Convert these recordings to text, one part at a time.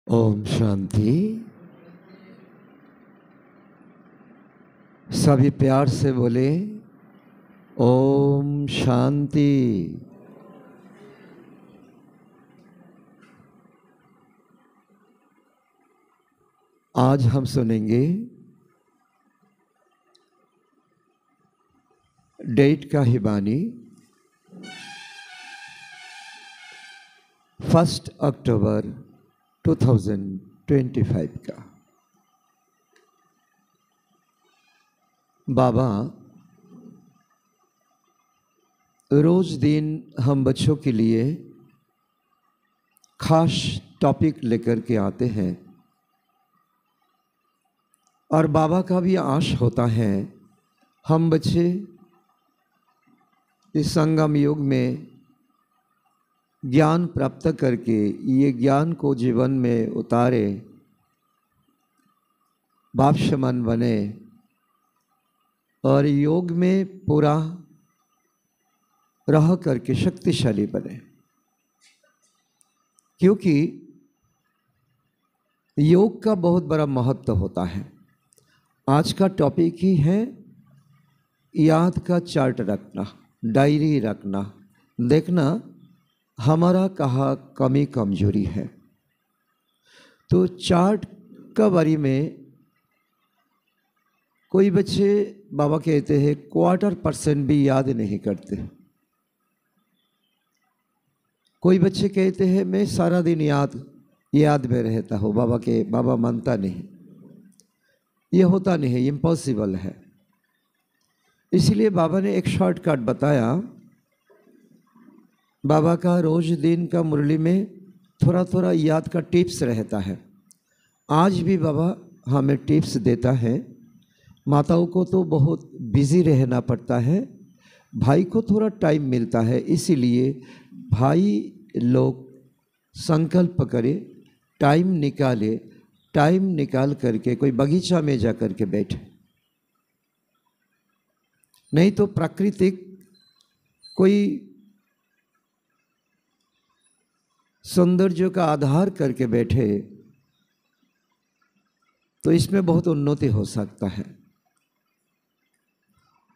ओम शांति। सभी प्यार से बोले ओम शांति। आज हम सुनेंगे डेट का ही बानी 1 अक्टूबर 2025 का। बाबा रोज दिन हम बच्चों के लिए खास टॉपिक लेकर के आते हैं और बाबा का भी आश होता है हम बच्चे इस संगम युग में ज्ञान प्राप्त करके ये ज्ञान को जीवन में उतारे, भावसमान बने और योग में पूरा रह करके शक्तिशाली बने। क्योंकि योग का बहुत बड़ा महत्व होता है। आज का टॉपिक ही है याद का चार्ट रखना, डायरी रखना, देखना हमारा कहाँ कमी कमजोरी है। तो चार्ट का बारे में कोई बच्चे बाबा कहते हैं 25% भी याद नहीं करते। कोई बच्चे कहते हैं मैं सारा दिन याद में रहता हूँ, बाबा मानता नहीं। ये होता नहीं है, इम्पॉसिबल है। इसलिए बाबा ने एक शॉर्टकट बताया। बाबा का रोज दिन का मुरली में थोड़ा थोड़ा याद का टिप्स रहता है। आज भी बाबा हमें टिप्स देता है। माताओं को तो बहुत बिजी रहना पड़ता है, भाई को थोड़ा टाइम मिलता है, इसीलिए भाई लोग संकल्प करे, टाइम निकाल करके कोई बगीचा में जा कर के बैठे। नहीं तो प्राकृतिक कोई सौंदर्य का आधार करके बैठे तो इसमें बहुत उन्नति हो सकता है।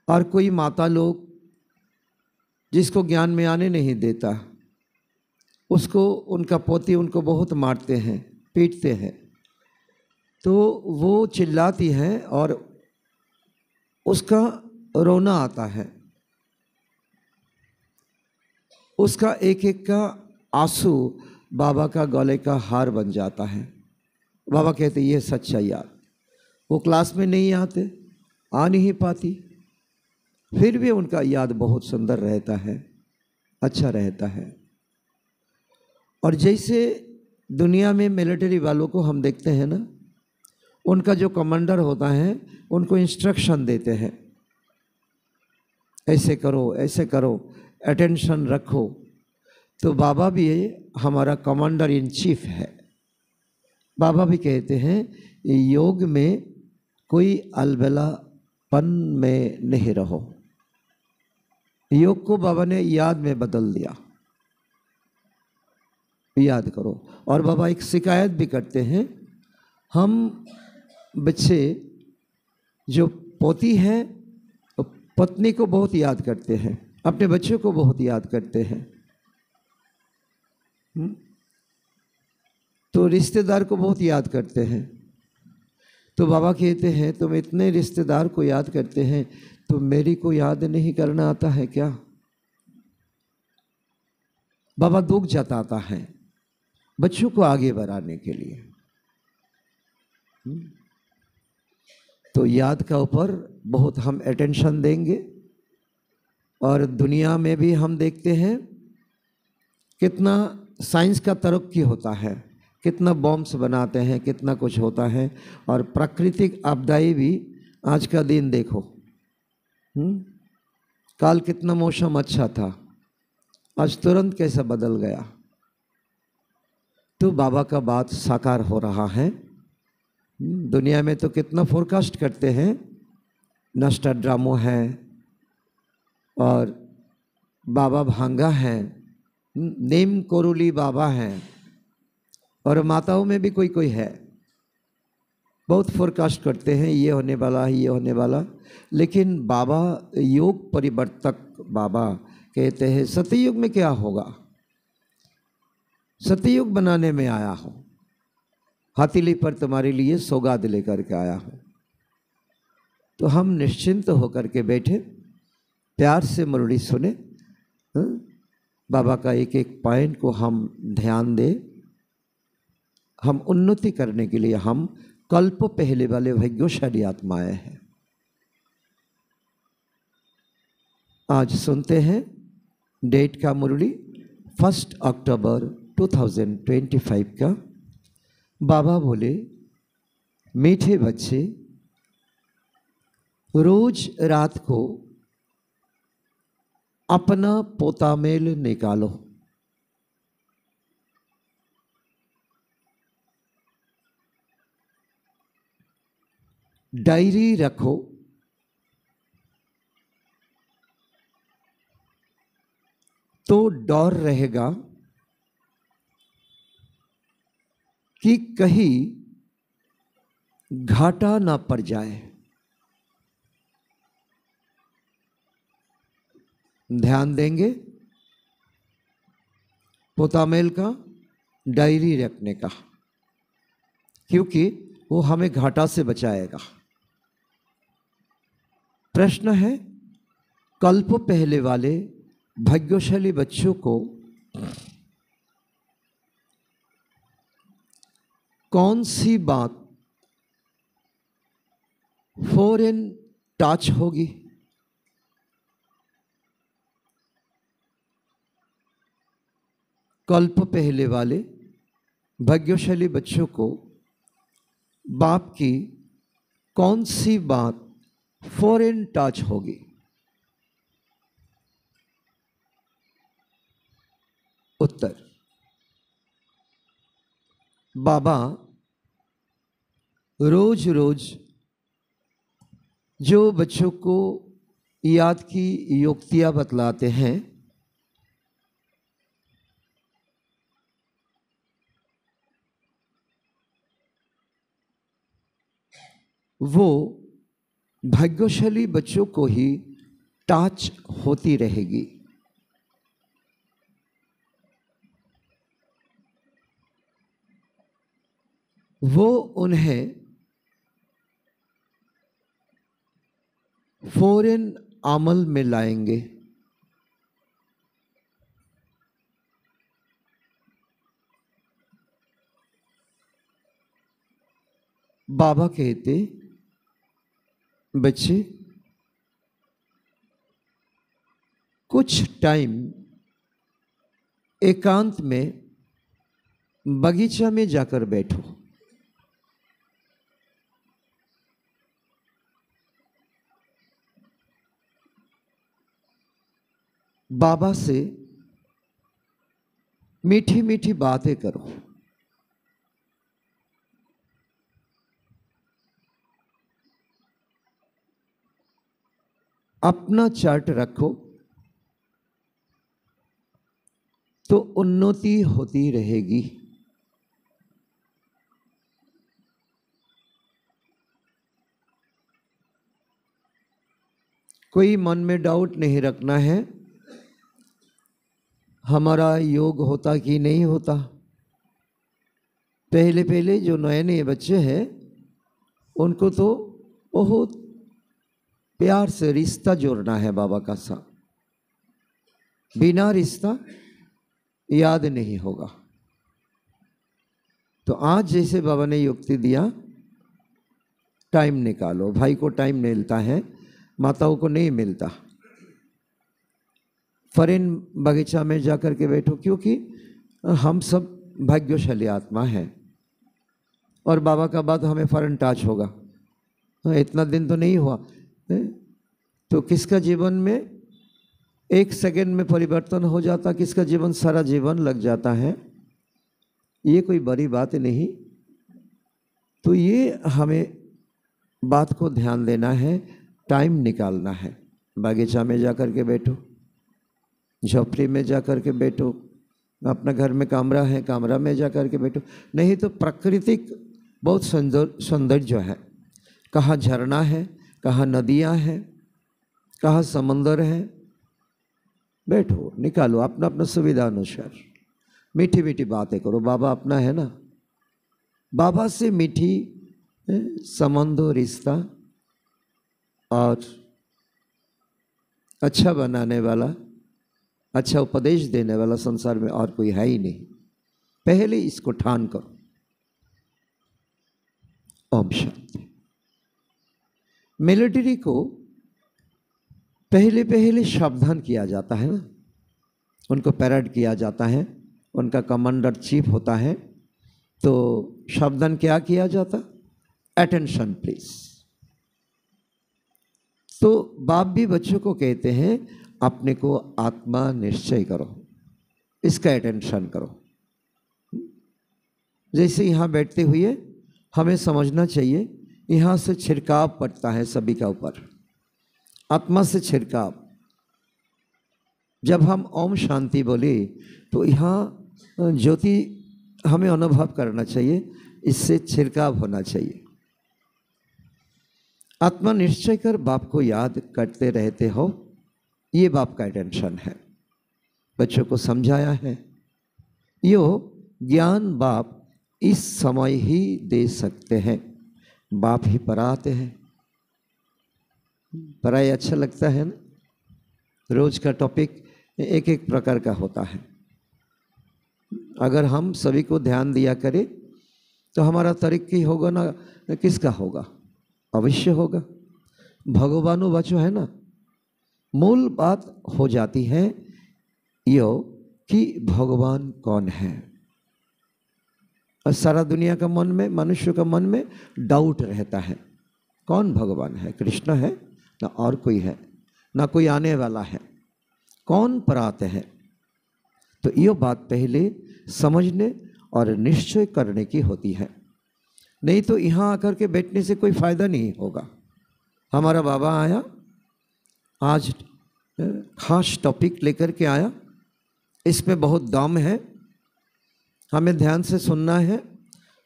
और कोई माता लोग जिसको ज्ञान में आने नहीं देता, उसको उनका पोती उनको बहुत मारते हैं, पीटते हैं, तो वो चिल्लाती है और उसका रोना आता है। उसका एक एक का आंसू बाबा का गले का हार बन जाता है। बाबा कहते ये सच्चा याद। वो क्लास में नहीं आते, आ नहीं पाती, फिर भी उनका याद बहुत सुंदर रहता है, अच्छा रहता है। और जैसे दुनिया में मिलिट्री वालों को हम देखते हैं ना, उनका जो कमांडर होता है उनको इंस्ट्रक्शन देते हैं, ऐसे करो, अटेंशन रखो। तो बाबा भी हमारा कमांडर इन चीफ है। बाबा भी कहते हैं योग में कोई अलबेलापन में नहीं रहो। योग को बाबा ने याद में बदल दिया, याद करो। और बाबा एक शिकायत भी करते हैं, हम बच्चे जो पोती हैं पत्नी को बहुत याद करते हैं, अपने बच्चों को बहुत याद करते हैं। तो रिश्तेदार को बहुत याद करते हैं। तो बाबा कहते हैं तुम इतने रिश्तेदार को याद करते हैं तो मेरी को याद नहीं करना आता है क्या? बाबा दुख जताता है बच्चों को आगे बढ़ाने के लिए। तो याद का ऊपर बहुत हम अटेंशन देंगे। और दुनिया में भी हम देखते हैं कितना साइंस का तरक्की होता है, कितना बॉम्ब्स बनाते हैं, कितना कुछ होता है। और प्राकृतिक आपदाएं भी, आज का दिन देखो, कल कितना मौसम अच्छा था, आज तुरंत कैसा बदल गया। तो बाबा का बात साकार हो रहा है। दुनिया में तो कितना फोरकास्ट करते हैं, नॉस्ट्राडामस है और बाबा भांगा है, नेम कोरुली बाबा हैं। और माताओं में भी कोई कोई है, बहुत फोरकास्ट करते हैं ये होने वाला है, ये होने वाला। लेकिन बाबा योग परिवर्तक बाबा कहते हैं सतयुग में क्या होगा, सतयुग बनाने में आया हूँ, हथेली पर तुम्हारे लिए सौगात लेकर के आया हूँ। तो हम निश्चिंत होकर के बैठे, प्यार से मुरली सुने, बाबा का एक एक पॉइंट को हम ध्यान दें। हम उन्नति करने के लिए हम कल्प पहले वाले भाग्यशाली आत्माएं हैं। आज सुनते हैं डेट का मुरली 1 अक्टूबर 2025 का। बाबा बोले, मीठे बच्चे रोज रात को अपना पोता मेल निकालो। डायरी रखो, तो डर रहेगा कि कहीं घाटा ना पड़ जाए। ध्यान देंगे पोतामेल का, डायरी रखने का, क्योंकि वो हमें घाटा से बचाएगा। प्रश्न है, कल्प पहले वाले भाग्यशाली बच्चों को कौन सी बात फॉरेन टच होगी? कल्प पहले वाले भाग्यशाली बच्चों को बाप की कौन सी बात फॉरेन टच होगी? उत्तर, बाबा रोज रोज जो बच्चों को याद की युक्तियां बतलाते हैं, वो भाग्यशाली बच्चों को ही टच होती रहेगी। वो उन्हें फौरन अमल में लाएंगे। बाबा कहते, बच्चे कुछ टाइम एकांत में बगीचा में जाकर बैठो। बाबा से मीठी मीठी बातें करो। अपना चार्ट रखो तो उन्नति होती रहेगी। कोई मन में डाउट नहीं रखना है हमारा योग होता कि नहीं होता। पहले पहले जो नए नए बच्चे हैं उनको तो बहुत प्यार से रिश्ता जोड़ना है बाबा का साथ। बिना रिश्ता याद नहीं होगा। तो आज जैसे बाबा ने युक्ति दिया, टाइम निकालो। भाई को टाइम मिलता है, माताओं को नहीं मिलता। फरेन बगीचा में जाकर के बैठो, क्योंकि हम सब भाग्यशाली आत्मा है और बाबा का बाद हमें फरेन टच होगा। इतना दिन तो नहीं हुआ, तो किसका जीवन में एक सेकंड में परिवर्तन हो जाता, किसका जीवन सारा जीवन लग जाता है। ये कोई बड़ी बात नहीं। तो ये हमें बात को ध्यान देना है, टाइम निकालना है। बगीचा में जाकर के बैठो, झोपड़ी में जाकर के बैठो, अपना घर में कमरा है, कमरा में जा कर के बैठो, नहीं तो प्राकृतिक बहुत सौंदर्य है। कहाँ झरना है, कहाँ नदियाँ हैं, कहाँ समंदर है, बैठो, निकालो अपना अपना सुविधा अनुसार, मीठी मीठी बातें करो। बाबा अपना है ना, बाबा से मीठी संबंध रिश्ता और अच्छा बनाने वाला, अच्छा उपदेश देने वाला संसार में और कोई है ही नहीं। पहले इसको ठान करो। ओम शांति। मिलिट्री को पहले पहले सावधान किया जाता है ना, उनको पैरेड किया जाता है, उनका कमांडर चीफ होता है, तो सावधान क्या किया जाता? Attention please. तो बाप भी बच्चों को कहते हैं अपने को आत्मा निश्चय करो, इसका अटेंशन करो। जैसे यहाँ बैठते हुए हमें समझना चाहिए, यहाँ से छिड़काव पड़ता है सभी का ऊपर, आत्मा से छिड़काव। जब हम ओम शांति बोले तो यहाँ ज्योति हमें अनुभव करना चाहिए, इससे छिड़काव होना चाहिए। आत्मा निश्चय कर बाप को याद करते रहते हो, ये बाप का अटेंशन है। बच्चों को समझाया है, यो ज्ञान बाप इस समय ही दे सकते हैं, बाप ही पढ़ाते हैं। पढ़ाई अच्छा लगता है ना, रोज का टॉपिक एक एक प्रकार का होता है। अगर हम सभी को ध्यान दिया करें तो हमारा तरक्की होगा ना, किसका होगा? अवश्य होगा। भगवानु बचो है ना, मूल बात हो जाती है यो कि भगवान कौन है। और सारा दुनिया का मन में, मनुष्य का मन में डाउट रहता है, कौन भगवान है? कृष्ण है ना और कोई है, ना कोई आने वाला है, कौन पराते हैं? तो ये बात पहले समझने और निश्चय करने की होती है, नहीं तो यहाँ आकर के बैठने से कोई फायदा नहीं होगा। हमारा बाबा आया, आज खास टॉपिक लेकर के आया, इसमें बहुत दम है, हमें ध्यान से सुनना है,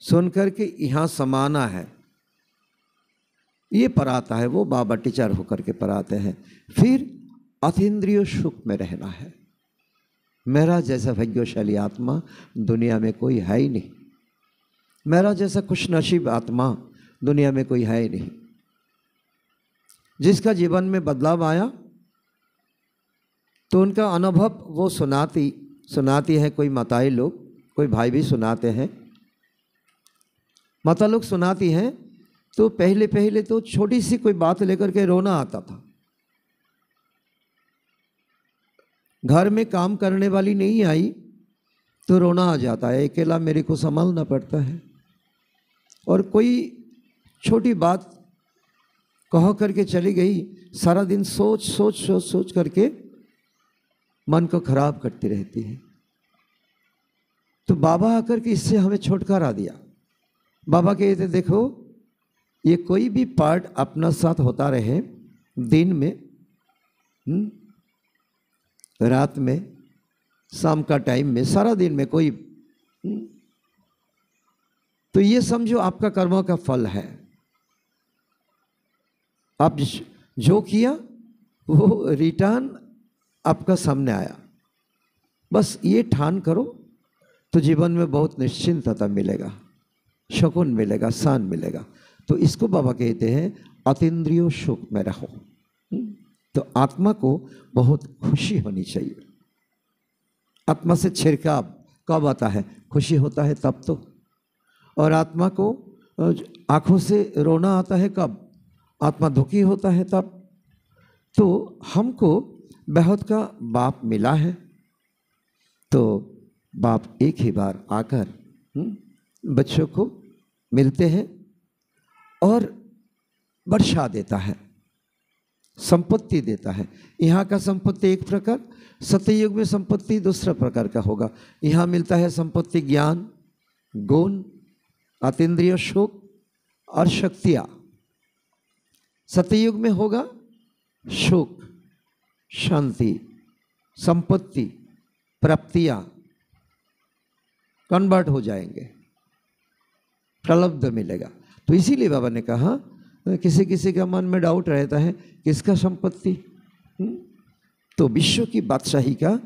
सुन करके यहाँ समाना है। ये पढ़ाता है वो बाबा, टीचर होकर के पढ़ाते हैं। फिर अतीन्द्रिय सुख में रहना है। मेरा जैसा भाग्यशाली आत्मा दुनिया में कोई है ही नहीं, मेरा जैसा खुशनसीब आत्मा दुनिया में कोई है ही नहीं। जिसका जीवन में बदलाव आया तो उनका अनुभव वो सुनाती है, कोई माताएं लोग, कोई भाई भी सुनाते हैं। माता लोग सुनाती हैं तो पहले पहले तो छोटी सी कोई बात लेकर के रोना आता था। घर में काम करने वाली नहीं आई तो रोना आ जाता है, अकेला मेरे को संभालना पड़ता है। और कोई छोटी बात कह करके चली गई, सारा दिन सोच सोच सोच सोच करके मन को खराब करती रहती है। तो बाबा आकर के इससे हमें छुटकारा दिया। बाबा कहते देखो, ये कोई भी पार्ट अपना साथ होता रहे, दिन में, रात में, शाम का टाइम में, सारा दिन में कोई, तो ये समझो आपका कर्मों का फल है। आप जो किया वो रिटर्न आपका सामने आया। बस ये ठान करो तो जीवन में बहुत निश्चिंतता मिलेगा, सुकून मिलेगा, शान मिलेगा। तो इसको बाबा कहते हैं अतीन्द्रिय सुख में रहो। तो आत्मा को बहुत खुशी होनी चाहिए। आत्मा से छिड़काव कब आता है? खुशी होता है तब तो। और आत्मा को आंखों से रोना आता है कब? आत्मा दुखी होता है तब। तो हमको बहुत का बाप मिला है, तो बाप एक ही बार आकर बच्चों को मिलते हैं और वर्षा देता है, संपत्ति देता है। यहाँ का संपत्ति एक प्रकार, सत्ययुग में संपत्ति दूसरा प्रकार का होगा। यहाँ मिलता है संपत्ति ज्ञान, गुण, अतीन्द्रिय सुख और शक्तियाँ। सत्ययुग में होगा सुख, शांति, संपत्ति, प्राप्तियाँ, कन्वर्ट हो जाएंगे, प्रलब्ध मिलेगा। तो इसीलिए बाबा ने कहा, किसी किसी का मन में डाउट रहता है किसका संपत्ति, तो विश्व की बादशाही का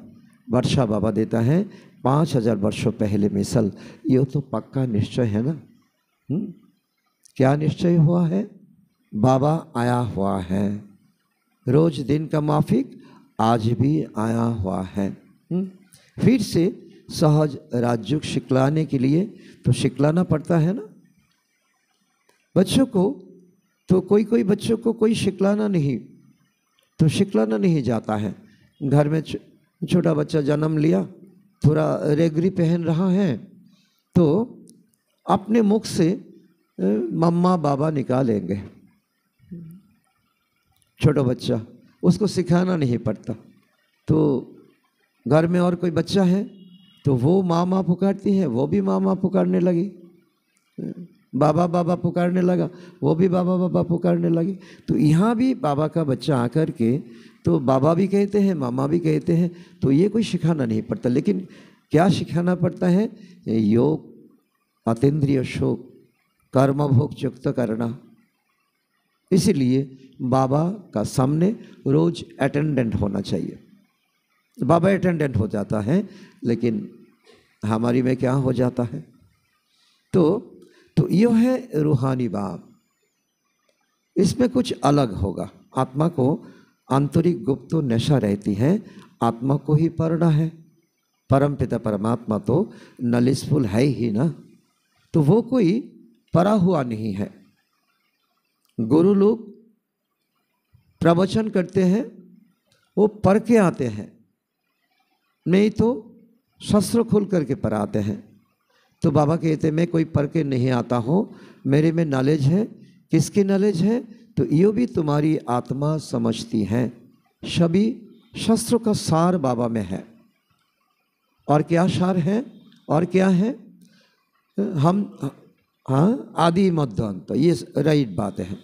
वर्षा बाबा देता है 5000 वर्षों पहले मिसल। ये तो पक्का निश्चय है ना। क्या निश्चय हुआ है? बाबा आया हुआ है, रोज दिन का माफिक आज भी आया हुआ है। फिर से सहज राजयुग सिखलाने के लिए तो सिखलाना पड़ता है ना बच्चों को। तो कोई कोई बच्चों को कोई सिखलाना नहीं जाता है। घर में छोटा बच्चा जन्म लिया, थोड़ा रेगरी पहन रहा है, तो अपने मुख से मम्मा बाबा निकालेंगे। छोटा बच्चा, उसको सिखाना नहीं पड़ता। तो घर में और कोई बच्चा है तो वो मामा पुकारती है, वो भी मामा पुकारने लगी। बाबा बाबा पुकारने लगा, वो भी बाबा बाबा पुकारने लगी। तो यहाँ भी बाबा का बच्चा आकर के तो बाबा भी कहते हैं, मामा भी कहते हैं। तो ये कोई सिखाना नहीं पड़ता। लेकिन क्या सिखाना पड़ता है? योग, अतीन्द्रिय शोक, कर्म भोग युक्त करना। इसीलिए बाबा का सामने रोज अटेंडेंट होना चाहिए। बाबा अटेंडेंट हो जाता है, लेकिन हमारी में क्या हो जाता है? तो ये है रूहानी बाप। इसमें कुछ अलग होगा। आत्मा को आंतरिक गुप्त तो नशा रहती है, आत्मा को ही पढ़ना है। परमपिता परमात्मा तो नलिसफुल है ही ना, तो वो कोई परा हुआ नहीं है। गुरु लोग प्रवचन करते हैं, वो पढ़ के आते हैं, नहीं तो शस्त्र खोल करके पढ़ाते हैं। तो बाबा कहते मैं कोई पढ़ के नहीं आता हूँ, मेरे में नॉलेज है। किसकी नॉलेज है? तो यो भी तुम्हारी आत्मा समझती है। सभी शस्त्रों का सार बाबा में है। और क्या सार है? और क्या है? हम आदि मध्य अंत, ये राइट बात है।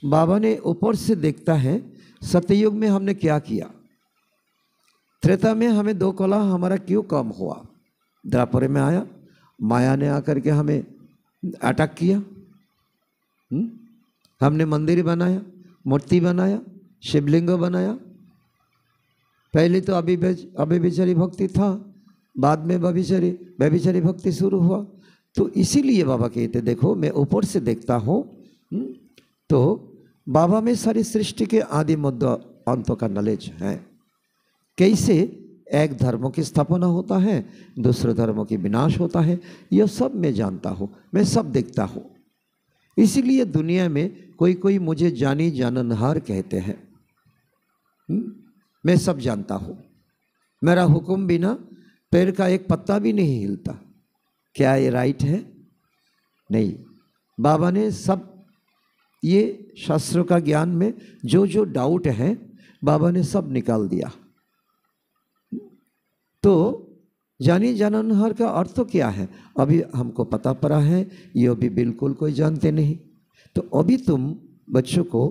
बाबा ने ऊपर से देखता है, सतयुग में हमने क्या किया, त्रेता में हमें 2 कला हमारा क्यों कम हुआ, द्वापर में आया, माया ने आकर के हमें अटैक किया। हमने मंदिर बनाया, मूर्ति बनाया, शिवलिंग बनाया। पहले तो अभिविचारी भक्ति था, बाद में व्यभिचारी भक्ति शुरू हुआ। तो इसीलिए बाबा कहते देखो मैं ऊपर से देखता हूँ। तो बाबा में सारी सृष्टि के आदि मध्य अंतों का नॉलेज है। कैसे एक धर्मों की स्थापना होता है, दूसरे धर्मों की विनाश होता है, यह सब मैं जानता हूँ, मैं सब देखता हूँ। इसीलिए दुनिया में कोई कोई मुझे जानी जाननहार कहते हैं। मैं सब जानता हूँ, मेरा हुक्म बिना पैर का एक पत्ता भी नहीं हिलता। क्या ये राइट है? नहीं। बाबा ने सब ये शास्त्रों का ज्ञान में जो जो डाउट है बाबा ने सब निकाल दिया। तो जानी जाननहार का अर्थ तो क्या है अभी हमको पता पड़ा है, ये अभी बिल्कुल कोई जानते नहीं। तो अभी तुम बच्चों को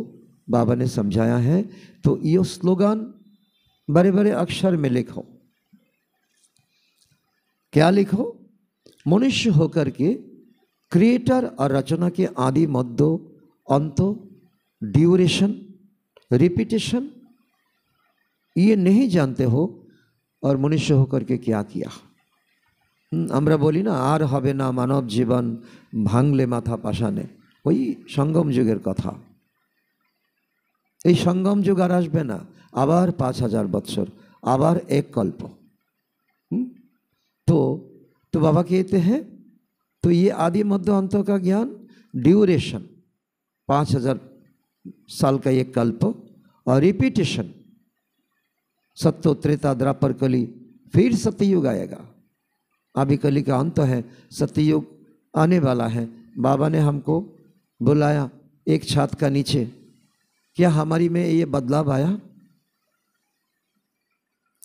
बाबा ने समझाया है, तो ये स्लोगन बड़े बड़े अक्षर में लिखो। क्या लिखो? मनुष्य होकर के क्रिएटर और रचना के आदि मध्य अंत, ड्यूरेशन, रिपीटेशन ये नहीं जानते हो, और मनुष्य होकर के क्या किया। আমরা বলি না আর হবে না মানব জীবন ভাঙলে মাথা পাশানে, ওই সঙ্গম যুগের কথা। এই সঙ্গম যুগ আর আসবে না, আবার 5000 বৎসর, আবার এক কল্প। तो बाबा कहते हैं तो ये आदि मध्य अंतों का ज्ञान, ड्यूरेशन 5000 साल का एक कल्प, और रिपीटेशन सत्यो त्रेता द्वापर कली, फिर सत्ययुग आएगा। अभी कली का अंत है, सत्ययुग आने वाला है। बाबा ने हमको बुलाया एक छत का नीचे, क्या हमारी में ये बदलाव आया?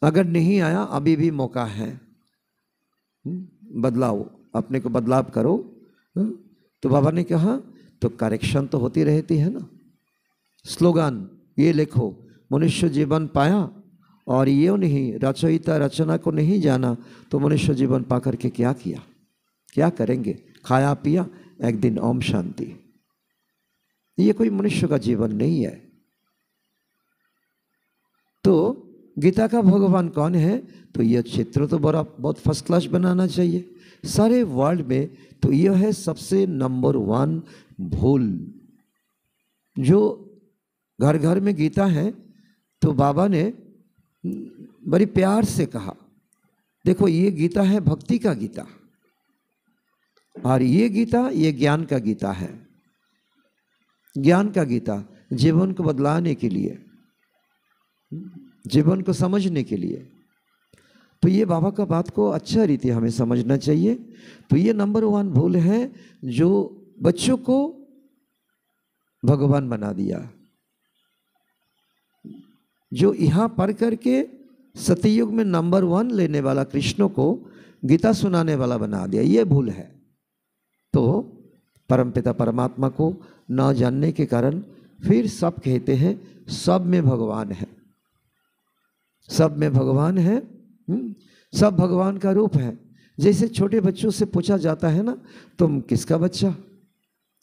अगर नहीं आया अभी भी मौका है, बदलाओ, अपने को बदलाव करो। तो बाबा ने कहा तो करेक्शन तो होती रहती है ना। स्लोगन ये लिखो, मनुष्य जीवन पाया और ये नहीं रचयिता रचना को नहीं जाना, तो मनुष्य जीवन पा करके क्या किया? क्या करेंगे, खाया पिया, एक दिन ओम शांति। ये कोई मनुष्य का जीवन नहीं है। तो गीता का भगवान कौन है? तो यह चित्र तो बड़ा बहुत फर्स्ट क्लास बनाना चाहिए सारे वर्ल्ड में। तो यह है सबसे नंबर 1 भूल। जो घर घर में गीता है, तो बाबा ने बड़ी प्यार से कहा, देखो ये गीता है भक्ति का गीता, और ये गीता ये ज्ञान का गीता है। ज्ञान का गीता जीवन को बदलाने के लिए, जीवन को समझने के लिए। तो ये बाबा का बात को अच्छा रीति हमें समझना चाहिए। तो ये नंबर 1 भूल है जो बच्चों को भगवान बना दिया, जो यहाँ पढ़ करके सतयुग में नंबर 1 लेने वाला कृष्ण को गीता सुनाने वाला बना दिया, ये भूल है। तो परमपिता परमात्मा को न जानने के कारण फिर सब कहते हैं सब में भगवान है, सब में भगवान है, सब भगवान का रूप है। जैसे छोटे बच्चों से पूछा जाता है ना, तुम किसका बच्चा?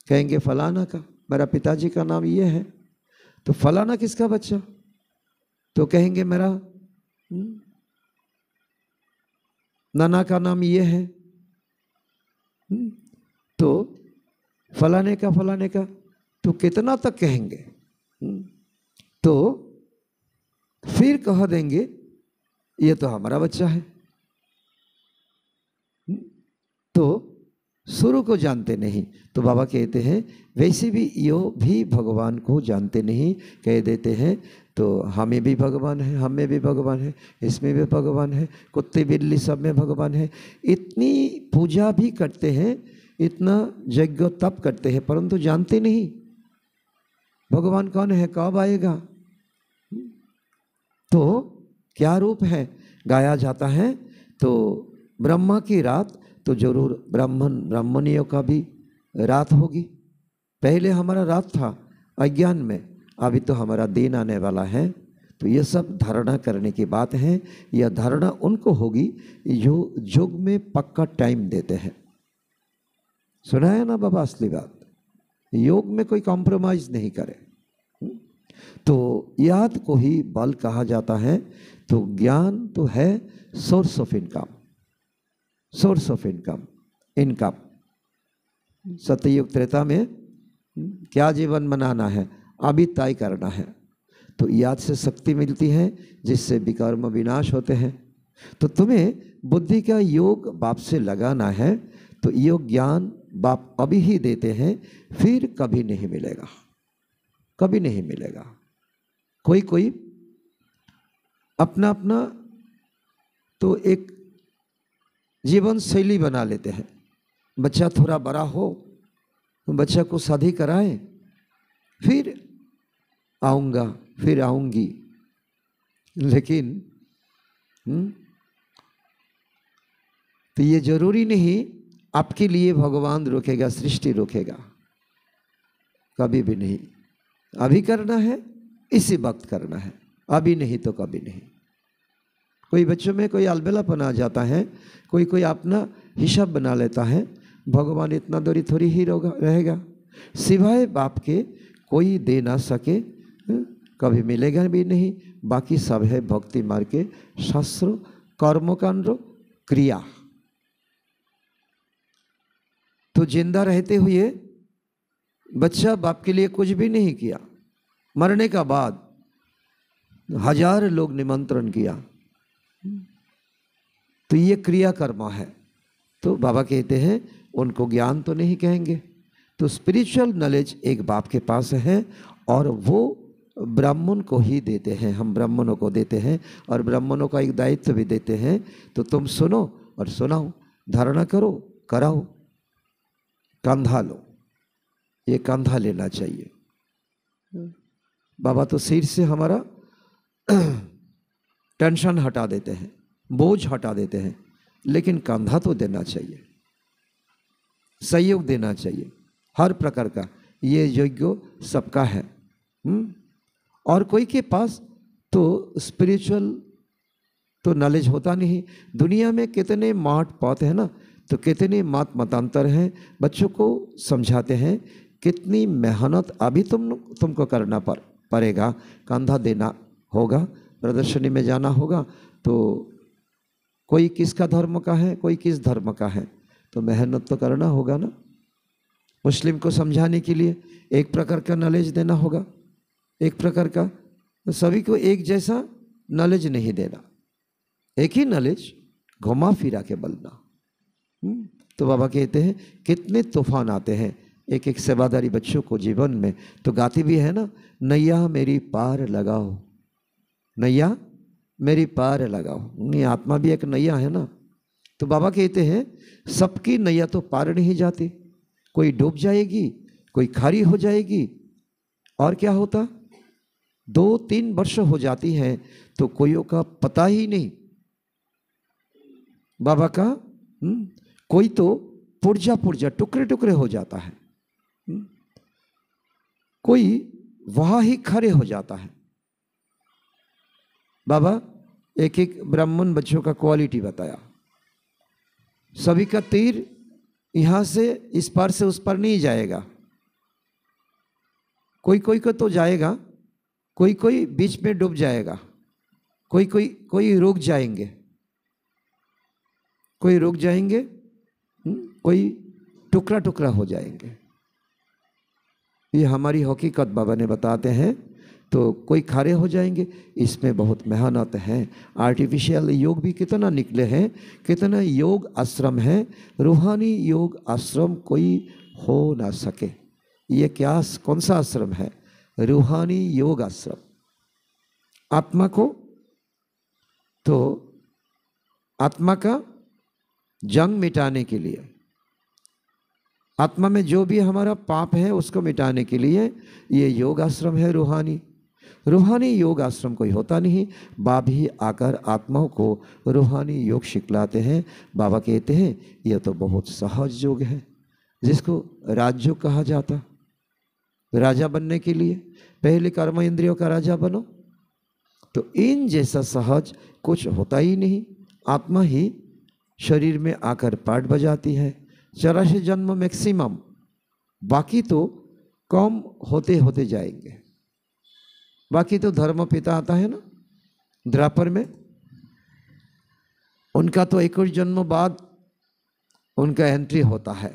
कहेंगे फलाना का, मेरा पिताजी का नाम ये है। तो फलाना किसका बच्चा? तो कहेंगे मेरा नाना का नाम ये है। तो फलाने का फलाने का, तो कितना तक कहेंगे? तो फिर कह देंगे ये तो हमारा बच्चा है। तो शुरू को जानते नहीं। तो बाबा कहते हैं वैसे भी यो भी भगवान को जानते नहीं, कह देते हैं तो हमें भी भगवान है, हमें भी भगवान है, इसमें भी भगवान है, कुत्ते बिल्ली सब में भगवान है। इतनी पूजा भी करते हैं, इतना यज्ञ तप करते हैं, परंतु जानते नहीं भगवान कौन है, कब आएगा। तो क्या रूप है गाया जाता है। तो ब्रह्मा की रात, तो जरूर ब्राह्मणियों का भी रात होगी। पहले हमारा रात था अज्ञान में, अभी तो हमारा दिन आने वाला है। तो ये सब धारणा करने की बात है। यह धारणा उनको होगी जो योग में पक्का टाइम देते हैं। सुना है ना बाबा असली बात, योग में कोई कॉम्प्रोमाइज नहीं करे। तो याद को ही बल कहा जाता है। तो ज्ञान तो है source of income, source of income, income. सतयुग त्रेता में क्या जीवन बनाना है, अभी तय करना है। तो याद से शक्ति मिलती है जिससे विकर्म विनाश होते हैं। तो तुम्हें बुद्धि का योग बाप से लगाना है। तो योग ज्ञान बाप अभी ही देते हैं, फिर कभी नहीं मिलेगा, कभी नहीं मिलेगा। कोई कोई अपना अपना तो एक जीवन शैली बना लेते हैं। बच्चा थोड़ा बड़ा हो तो बच्चा को शादी कराए, फिर आऊँगा, फिर आऊँगी। लेकिन तो ये जरूरी नहीं आपके लिए भगवान रोकेगा, सृष्टि रोकेगा, कभी भी नहीं। अभी करना है, इसी वक्त करना है, अभी नहीं तो कभी नहीं। कोई बच्चों में कोई अलबेलापन आ जाता है, कोई कोई अपना हिसाब बना लेता है, भगवान इतना दूरी थोड़ी ही रहेगा। सिवाय बाप के कोई दे ना सके, कभी मिलेगा भी नहीं। बाकी सब है भक्ति मार्ग के शास्त्र, कर्मकांड, क्रिया। तो जिंदा रहते हुए बच्चा बाप के लिए कुछ भी नहीं किया, मरने का बाद 1000 लोग निमंत्रण किया, तो ये क्रिया कर्म है। तो बाबा कहते हैं उनको ज्ञान तो नहीं कहेंगे। तो स्पिरिचुअल नॉलेज एक बाप के पास है और वो ब्राह्मण को ही देते हैं, हम ब्राह्मणों को देते हैं और ब्राह्मणों का एक दायित्व भी देते हैं। तो तुम सुनो और सुनाओ, धारणा करो, कराओ, कंधा लो। ये कंधा लेना चाहिए। बाबा तो सिर से हमारा टेंशन हटा देते हैं, बोझ हटा देते हैं, लेकिन कंधा तो देना चाहिए, सहयोग देना चाहिए हर प्रकार का। ये यज्ञ सबका है। और कोई के पास तो स्पिरिचुअल तो नॉलेज होता नहीं। दुनिया में कितने मठ पौध है ना, तो कितनी मतांतर हैं, बच्चों को समझाते हैं कितनी मेहनत अभी तुमको करना पड़ेगा, कंधा देना होगा, प्रदर्शनी में जाना होगा, तो कोई किसका धर्म का है, कोई किस धर्म का है, तो मेहनत तो करना होगा ना। मुस्लिम को समझाने के लिए एक प्रकार का नॉलेज देना होगा, एक प्रकार का, तो सभी को एक जैसा नॉलेज नहीं देना, एक ही नॉलेज घुमा फिरा के बोलना। तो बाबा कहते हैं कितने तूफान आते हैं एक एक सेवादारी बच्चों को जीवन में, तो गाती भी है ना, नैया मेरी पार लगाओ, नैया मेरी पार लगाओ। नहीं, आत्मा भी एक नैया है ना। तो बाबा कहते हैं सबकी नैया तो पार नहीं जाती, कोई डूब जाएगी, कोई खारी हो जाएगी, और क्या होता, 2-3 वर्ष हो जाती है तो कोइयों का पता ही नहीं। बाबा का कोई तो पुर्जा पुर्जा टुकड़े टुकड़े हो जाता है, कोई वहां ही खड़े हो जाता है। बाबा एक एक ब्राह्मण बच्चों का क्वालिटी बताया, सभी का तीर यहां से इस पार से उस पार नहीं जाएगा, कोई कोई को तो जाएगा, कोई कोई बीच में डूब जाएगा, कोई रुक जाएंगे, कोई रुक जाएंगे, कोई टुकड़ा टुकड़ा हो जाएंगे। ये हमारी हकीकत बाबा ने बताते हैं। तो कोई खारे हो जाएंगे, इसमें बहुत मेहनत है। आर्टिफिशियल योग भी कितना निकले हैं, कितना योग आश्रम है, रूहानी योग आश्रम कोई हो ना सके। ये क्या, कौन सा आश्रम है? रूहानी योग आश्रम। आत्मा को, तो आत्मा का जंग मिटाने के लिए, आत्मा में जो भी हमारा पाप है उसको मिटाने के लिए ये योग आश्रम है रूहानी। रूहानी योग आश्रम कोई होता नहीं, बाबा ही आकर आत्माओं को रूहानी योग सिखलाते हैं। बाबा कहते हैं यह तो बहुत सहज योग है, जिसको राजयोग कहा जाता। राजा बनने के लिए पहले कर्म इंद्रियों का राजा बनो, तो इन जैसा सहज कुछ होता ही नहीं। आत्मा ही शरीर में आकर पाठ बजाती है। 84 जन्म मैक्सिमम, बाकी तो कम होते होते जाएंगे। बाकी तो धर्म पिता आता है ना द्वापर में, उनका तो 21 जन्म बाद उनका एंट्री होता है।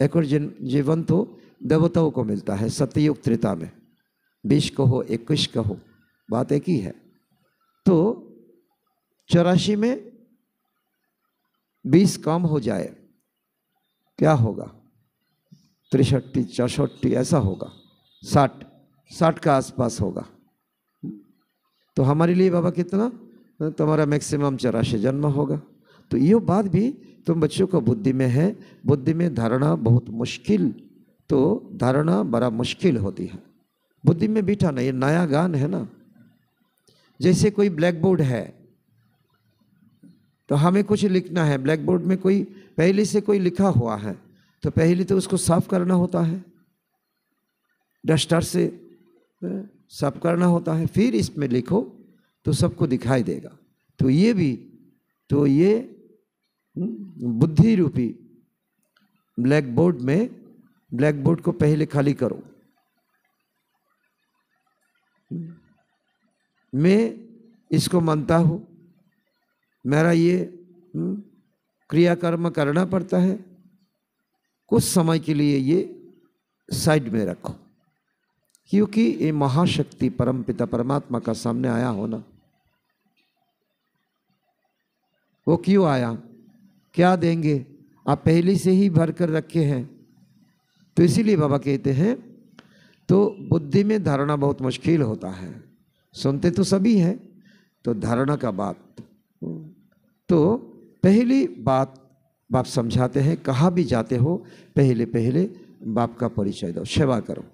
21 जीवन तो देवताओं को मिलता है सत्ययुग त्रेता में, 20 कहो 21 कहो, बात एक ही है। तो 84 में 20 कम हो जाए क्या होगा? 63, 64 ऐसा होगा, 60 का आसपास होगा। तो हमारे लिए बाबा कितना, तुम्हारा मैक्सिमम 84 जन्म होगा। तो ये बात भी तुम बच्चों को बुद्धि में है। बुद्धि में धारणा बहुत मुश्किल, तो धारणा बड़ा मुश्किल होती है बुद्धि में बिठाना। ये नया गान है ना, जैसे कोई ब्लैक बोर्ड है तो हमें कुछ लिखना है, ब्लैक बोर्ड में कोई पहले से कोई लिखा हुआ है तो पहले तो उसको साफ करना होता है, डस्टर से साफ करना होता है, फिर इसमें लिखो तो सबको दिखाई देगा। तो ये भी, तो ये बुद्धि रूपी ब्लैक बोर्ड में, ब्लैक बोर्ड को पहले खाली करो। मैं इसको मानता हूँ, मेरा ये क्रियाकर्म करना पड़ता है, कुछ समय के लिए ये साइड में रखो, क्योंकि ये महाशक्ति परमपिता परमात्मा का सामने आया होना। वो क्यों आया, क्या देंगे, आप पहले से ही भर कर रखे हैं। तो इसीलिए बाबा कहते हैं तो बुद्धि में धारणा बहुत मुश्किल होता है। सुनते तो सभी हैं, तो धारणा का बात, तो पहली बात बाप समझाते हैं, कहाँ भी जाते हो पहले पहले बाप का परिचय दो, सेवा करो।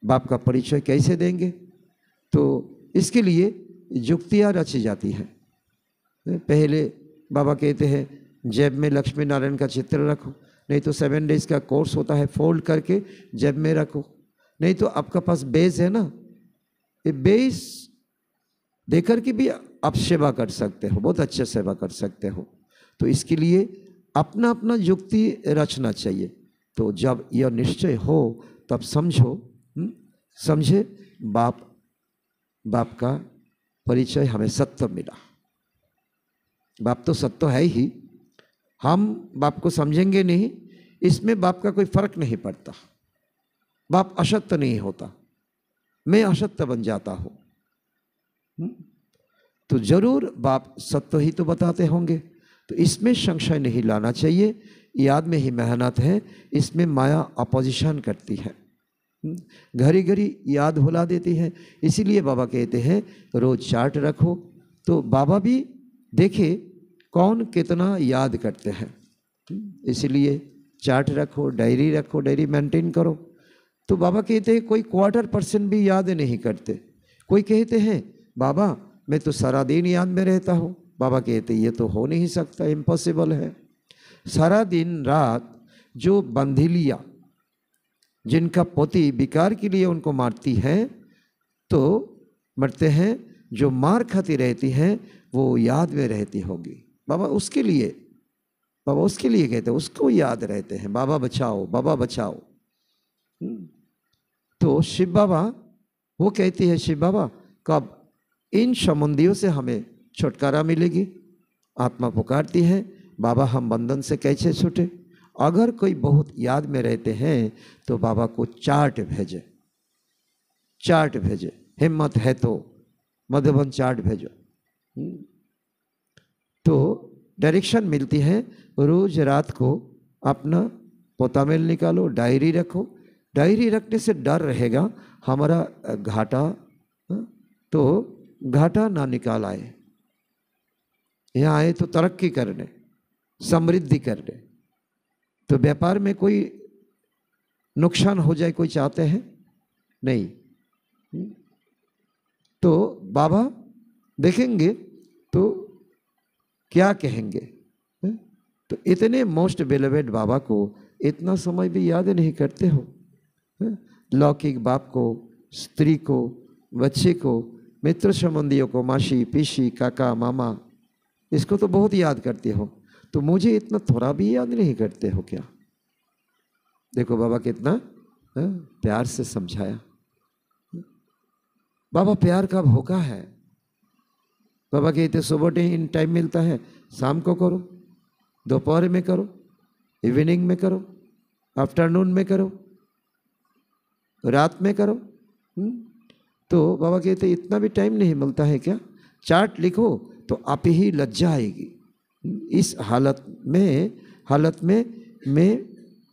बाप का परिचय कैसे देंगे? तो इसके लिए युक्तियाँ रची जाती हैं। पहले बाबा कहते हैं जेब में लक्ष्मी नारायण का चित्र रखो, नहीं तो 7 डेज का कोर्स होता है, फोल्ड करके जेब में रखो। नहीं तो आपका पास बेस है ना, ये बेस देकर के भी आप सेवा कर सकते हो, बहुत अच्छे सेवा कर सकते हो। तो इसके लिए अपना अपना युक्ति रचना चाहिए। तो जब यह निश्चय हो तब समझो, समझे बाप का परिचय हमें सत्य मिला। बाप तो सत्य है ही, हम बाप को समझेंगे नहीं, इसमें बाप का कोई फर्क नहीं पड़ता। बाप असत्य नहीं होता, मैं असत्य बन जाता हूँ। तो जरूर बाप सत्य ही तो बताते होंगे, तो इसमें संशय नहीं लाना चाहिए। याद में ही मेहनत है, इसमें माया अपोजिशन करती है, घड़ी घड़ी याद भुला देती है। इसीलिए बाबा कहते हैं रोज चार्ट रखो। तो बाबा भी देखे कौन कितना याद करते हैं, इसलिए चार्ट रखो, डायरी रखो, डायरी मेंटेन करो। तो बाबा कहते हैं कोई 1/4% भी याद नहीं करते। कोई कहते हैं बाबा मैं तो सारा दिन याद में रहता हूँ। बाबा कहते ये तो हो नहीं सकता, इम्पॉसिबल है। सारा दिन रात जो बंधीलिया जिनका पोती विकार के लिए उनको मारती है, तो मरते हैं, जो मार खाती रहती हैं वो याद में रहती होगी। बाबा उसके लिए कहते हैं, उसको याद रहते हैं, बाबा बचाओ, बाबा बचाओ। तो शिव बाबा वो कहती है, शिव बाबा कब इन संबंधियों से हमें छुटकारा मिलेगी। आत्मा पुकारती है, बाबा हम बंधन से कैसे छूटे। अगर कोई बहुत याद में रहते हैं तो बाबा को चार्ट भेजे, चार्ट भेजे, हिम्मत है तो मधुबन चार्ट भेजो। तो डायरेक्शन मिलती है। रोज रात को अपना पोतामेल निकालो, डायरी रखो। डायरी रखने से डर रहेगा हमारा घाटा, तो घाटा ना निकाल आए। यहाँ आए तो तरक्की करने, समृद्धि करने। तो व्यापार में कोई नुकसान हो जाए कोई चाहते हैं नहीं। तो बाबा देखेंगे तो क्या कहेंगे। तो इतने मोस्ट बेलोवेड बाबा को इतना समय भी याद नहीं करते हो। लौकिक बाप को, स्त्री को, बच्चे को, मित्र संबंधियों को, मासी पीसी काका मामा, इसको तो बहुत याद करते हो। तो मुझे इतना थोड़ा भी याद नहीं करते हो क्या। देखो बाबा कितना प्यार से समझाया। बाबा प्यार का भूखा है। बाबा कहते सुबह इन टाइम मिलता है, शाम को करो, दोपहर में करो, इवनिंग में करो, आफ्टरनून में करो, रात में करो। तो बाबा कहते इतना भी टाइम नहीं मिलता है क्या। चार्ट लिखो तो आप ही लज्जा आएगी। इस हालत में मैं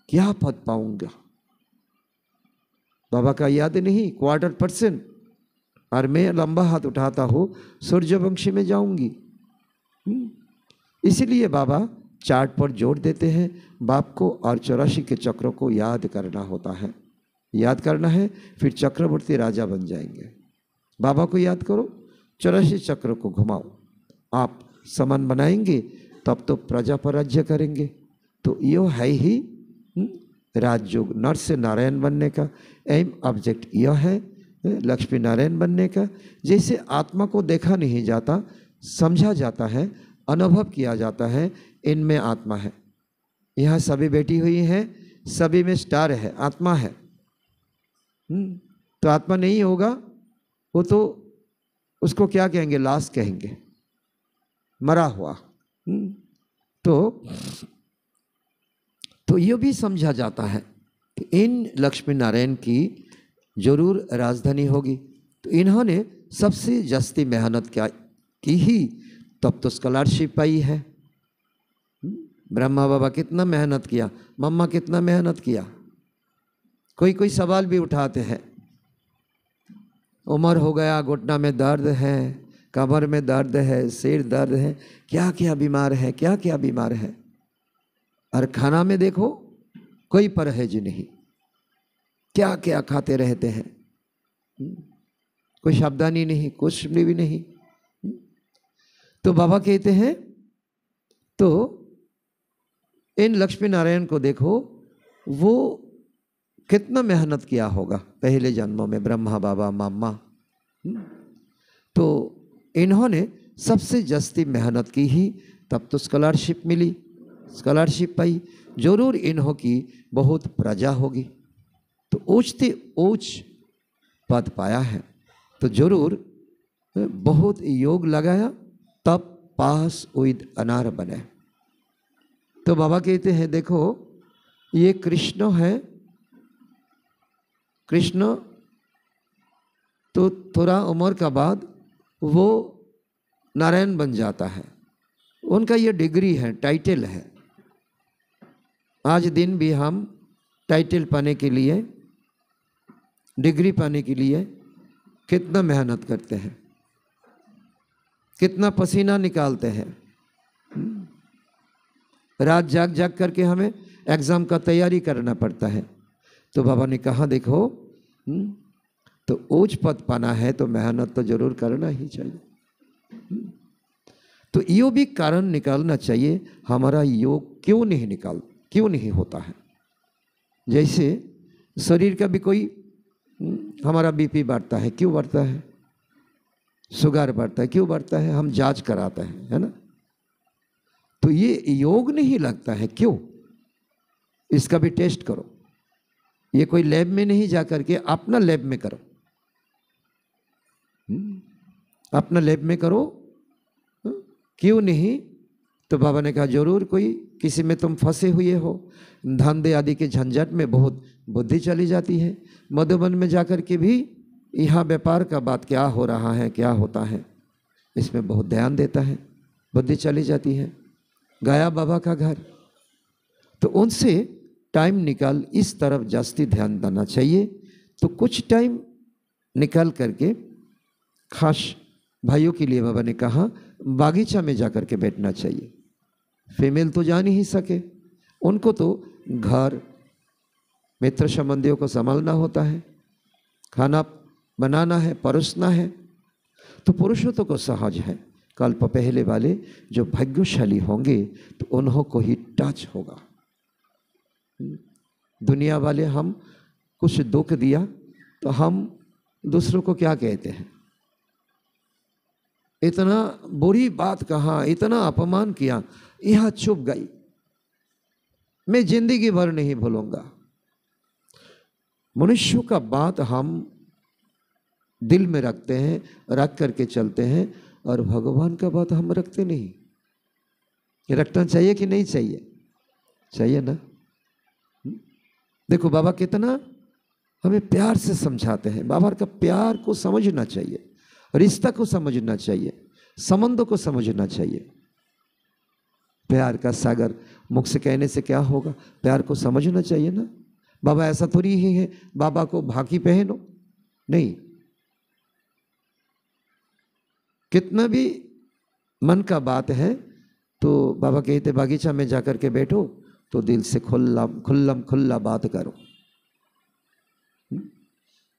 क्या पद पाऊंगा। बाबा का याद नहीं 1/4%, और मैं लंबा हाथ उठाता हूँ सूर्यवंशी में जाऊंगी। इसीलिए बाबा चार्ट पर जोड़ देते हैं बाप को, और 84 के चक्रों को याद करना होता है। याद करना है, फिर चक्रवर्ती राजा बन जाएंगे। बाबा को याद करो, 84 चक्र को घुमाओ, आप समान बनाएंगे, तब तो प्रजा पर राज्य करेंगे। तो यो है ही राजयोग। नर से नारायण बनने का एम ऑब्जेक्ट यह है, लक्ष्मी नारायण बनने का। जैसे आत्मा को देखा नहीं जाता, समझा जाता है, अनुभव किया जाता है, इनमें आत्मा है। यहाँ सभी बैठी हुई हैं, सभी में स्टार है, आत्मा है। तो आत्मा नहीं होगा वो तो उसको क्या कहेंगे, लाश कहेंगे, मरा हुआ। तो ये भी समझा जाता है कि इन लक्ष्मी नारायण की जरूर राजधानी होगी। तो इन्होंने सबसे जास्ती मेहनत क्या की ही, तब तो स्कॉलरशिप पाई है। ब्रह्मा बाबा कितना मेहनत किया, मम्मा कितना मेहनत किया। कोई सवाल भी उठाते हैं, उम्र हो गया, घुटना में दर्द है, कमर में दर्द है, सिर दर्द है, क्या क्या बीमार है, क्या क्या बीमार है। और खाना में देखो कोई परहेज नहीं, क्या क्या खाते रहते हैं, कोई सावधानी नहीं, कुछ भी नहीं। तो बाबा कहते हैं तो इन लक्ष्मी नारायण को देखो, वो कितना मेहनत किया होगा पहले जन्मों में, ब्रह्मा बाबा मामा। तो इन्होंने सबसे जास्ती मेहनत की ही, तब तो स्कॉलरशिप मिली, स्कॉलरशिप पाई, जरूर इन्हों की बहुत प्रजा होगी, तो ऊंचते ऊंच पद पाया है, तो जरूर बहुत योग लगाया तब पास विद अनार बने। तो बाबा कहते हैं देखो ये कृष्ण है, कृष्ण तो थोड़ा उम्र का बाद वो नारायण बन जाता है, उनका ये डिग्री है, टाइटल है। आज दिन भी हम टाइटल पाने के लिए, डिग्री पाने के लिए कितना मेहनत करते हैं, कितना पसीना निकालते हैं, रात जाग जाग करके हमें एग्ज़ाम का तैयारी करना पड़ता है। तो बाबा ने कहा देखो तो ऊंच पद पाना है तो मेहनत तो जरूर करना ही चाहिए। तो यो भी कारण निकालना चाहिए, हमारा योग क्यों नहीं होता है। जैसे शरीर का भी कोई, हमारा बीपी बढ़ता है, क्यों बढ़ता है, शुगर बढ़ता है, क्यों बढ़ता है, हम जांच कराते हैं, है ना। तो ये योग नहीं लगता है, क्यों, इसका भी टेस्ट करो। ये कोई लैब में नहीं जा करके अपना लैब में करो, अपना लैब में करो, क्यों नहीं। तो बाबा ने कहा जरूर कोई किसी में तुम फंसे हुए हो, धंधे आदि के झंझट में बहुत बुद्धि चली जाती है। मधुबन में जाकर के भी यहाँ व्यापार का बात क्या हो रहा है, क्या होता है, इसमें बहुत ध्यान देता है, बुद्धि चली जाती है। गया बाबा का घर, तो उनसे टाइम निकाल इस तरफ जास्ती ध्यान देना चाहिए। तो कुछ टाइम निकाल करके खास भाइयों के लिए बाबा ने कहा बागीचा में जाकर के बैठना चाहिए। फीमेल तो जा नहीं सके, उनको तो घर मित्र संबंधियों को संभालना होता है, खाना बनाना है, परोसना है। तो पुरुषों तो को सहज है, कल्प पहले वाले जो भाग्यशाली होंगे तो उन्हों को ही टच होगा। दुनिया वाले हम कुछ दुख दिया तो हम दूसरों को क्या कहते हैं, इतना बुरी बात कहा, इतना अपमान किया, यह चुप गई, मैं जिंदगी भर नहीं भूलूंगा। मनुष्यों का बात हम दिल में रखते हैं, रख करके चलते हैं, और भगवान का बात हम रखते नहीं। ये रखना चाहिए कि नहीं चाहिए, चाहिए ना। देखो बाबा कितना हमें प्यार से समझाते हैं, बाबा का प्यार को समझना चाहिए, रिश्ता को समझना चाहिए, संबंधों को समझना चाहिए। प्यार का सागर मुख से कहने से क्या होगा, प्यार को समझना चाहिए ना। बाबा ऐसा थोड़ी ही है बाबा को भाकी पहनो, नहीं, कितना भी मन का बात है तो बाबा कहते बागीचा में जाकर के बैठो तो दिल से खुल्ला बात करो।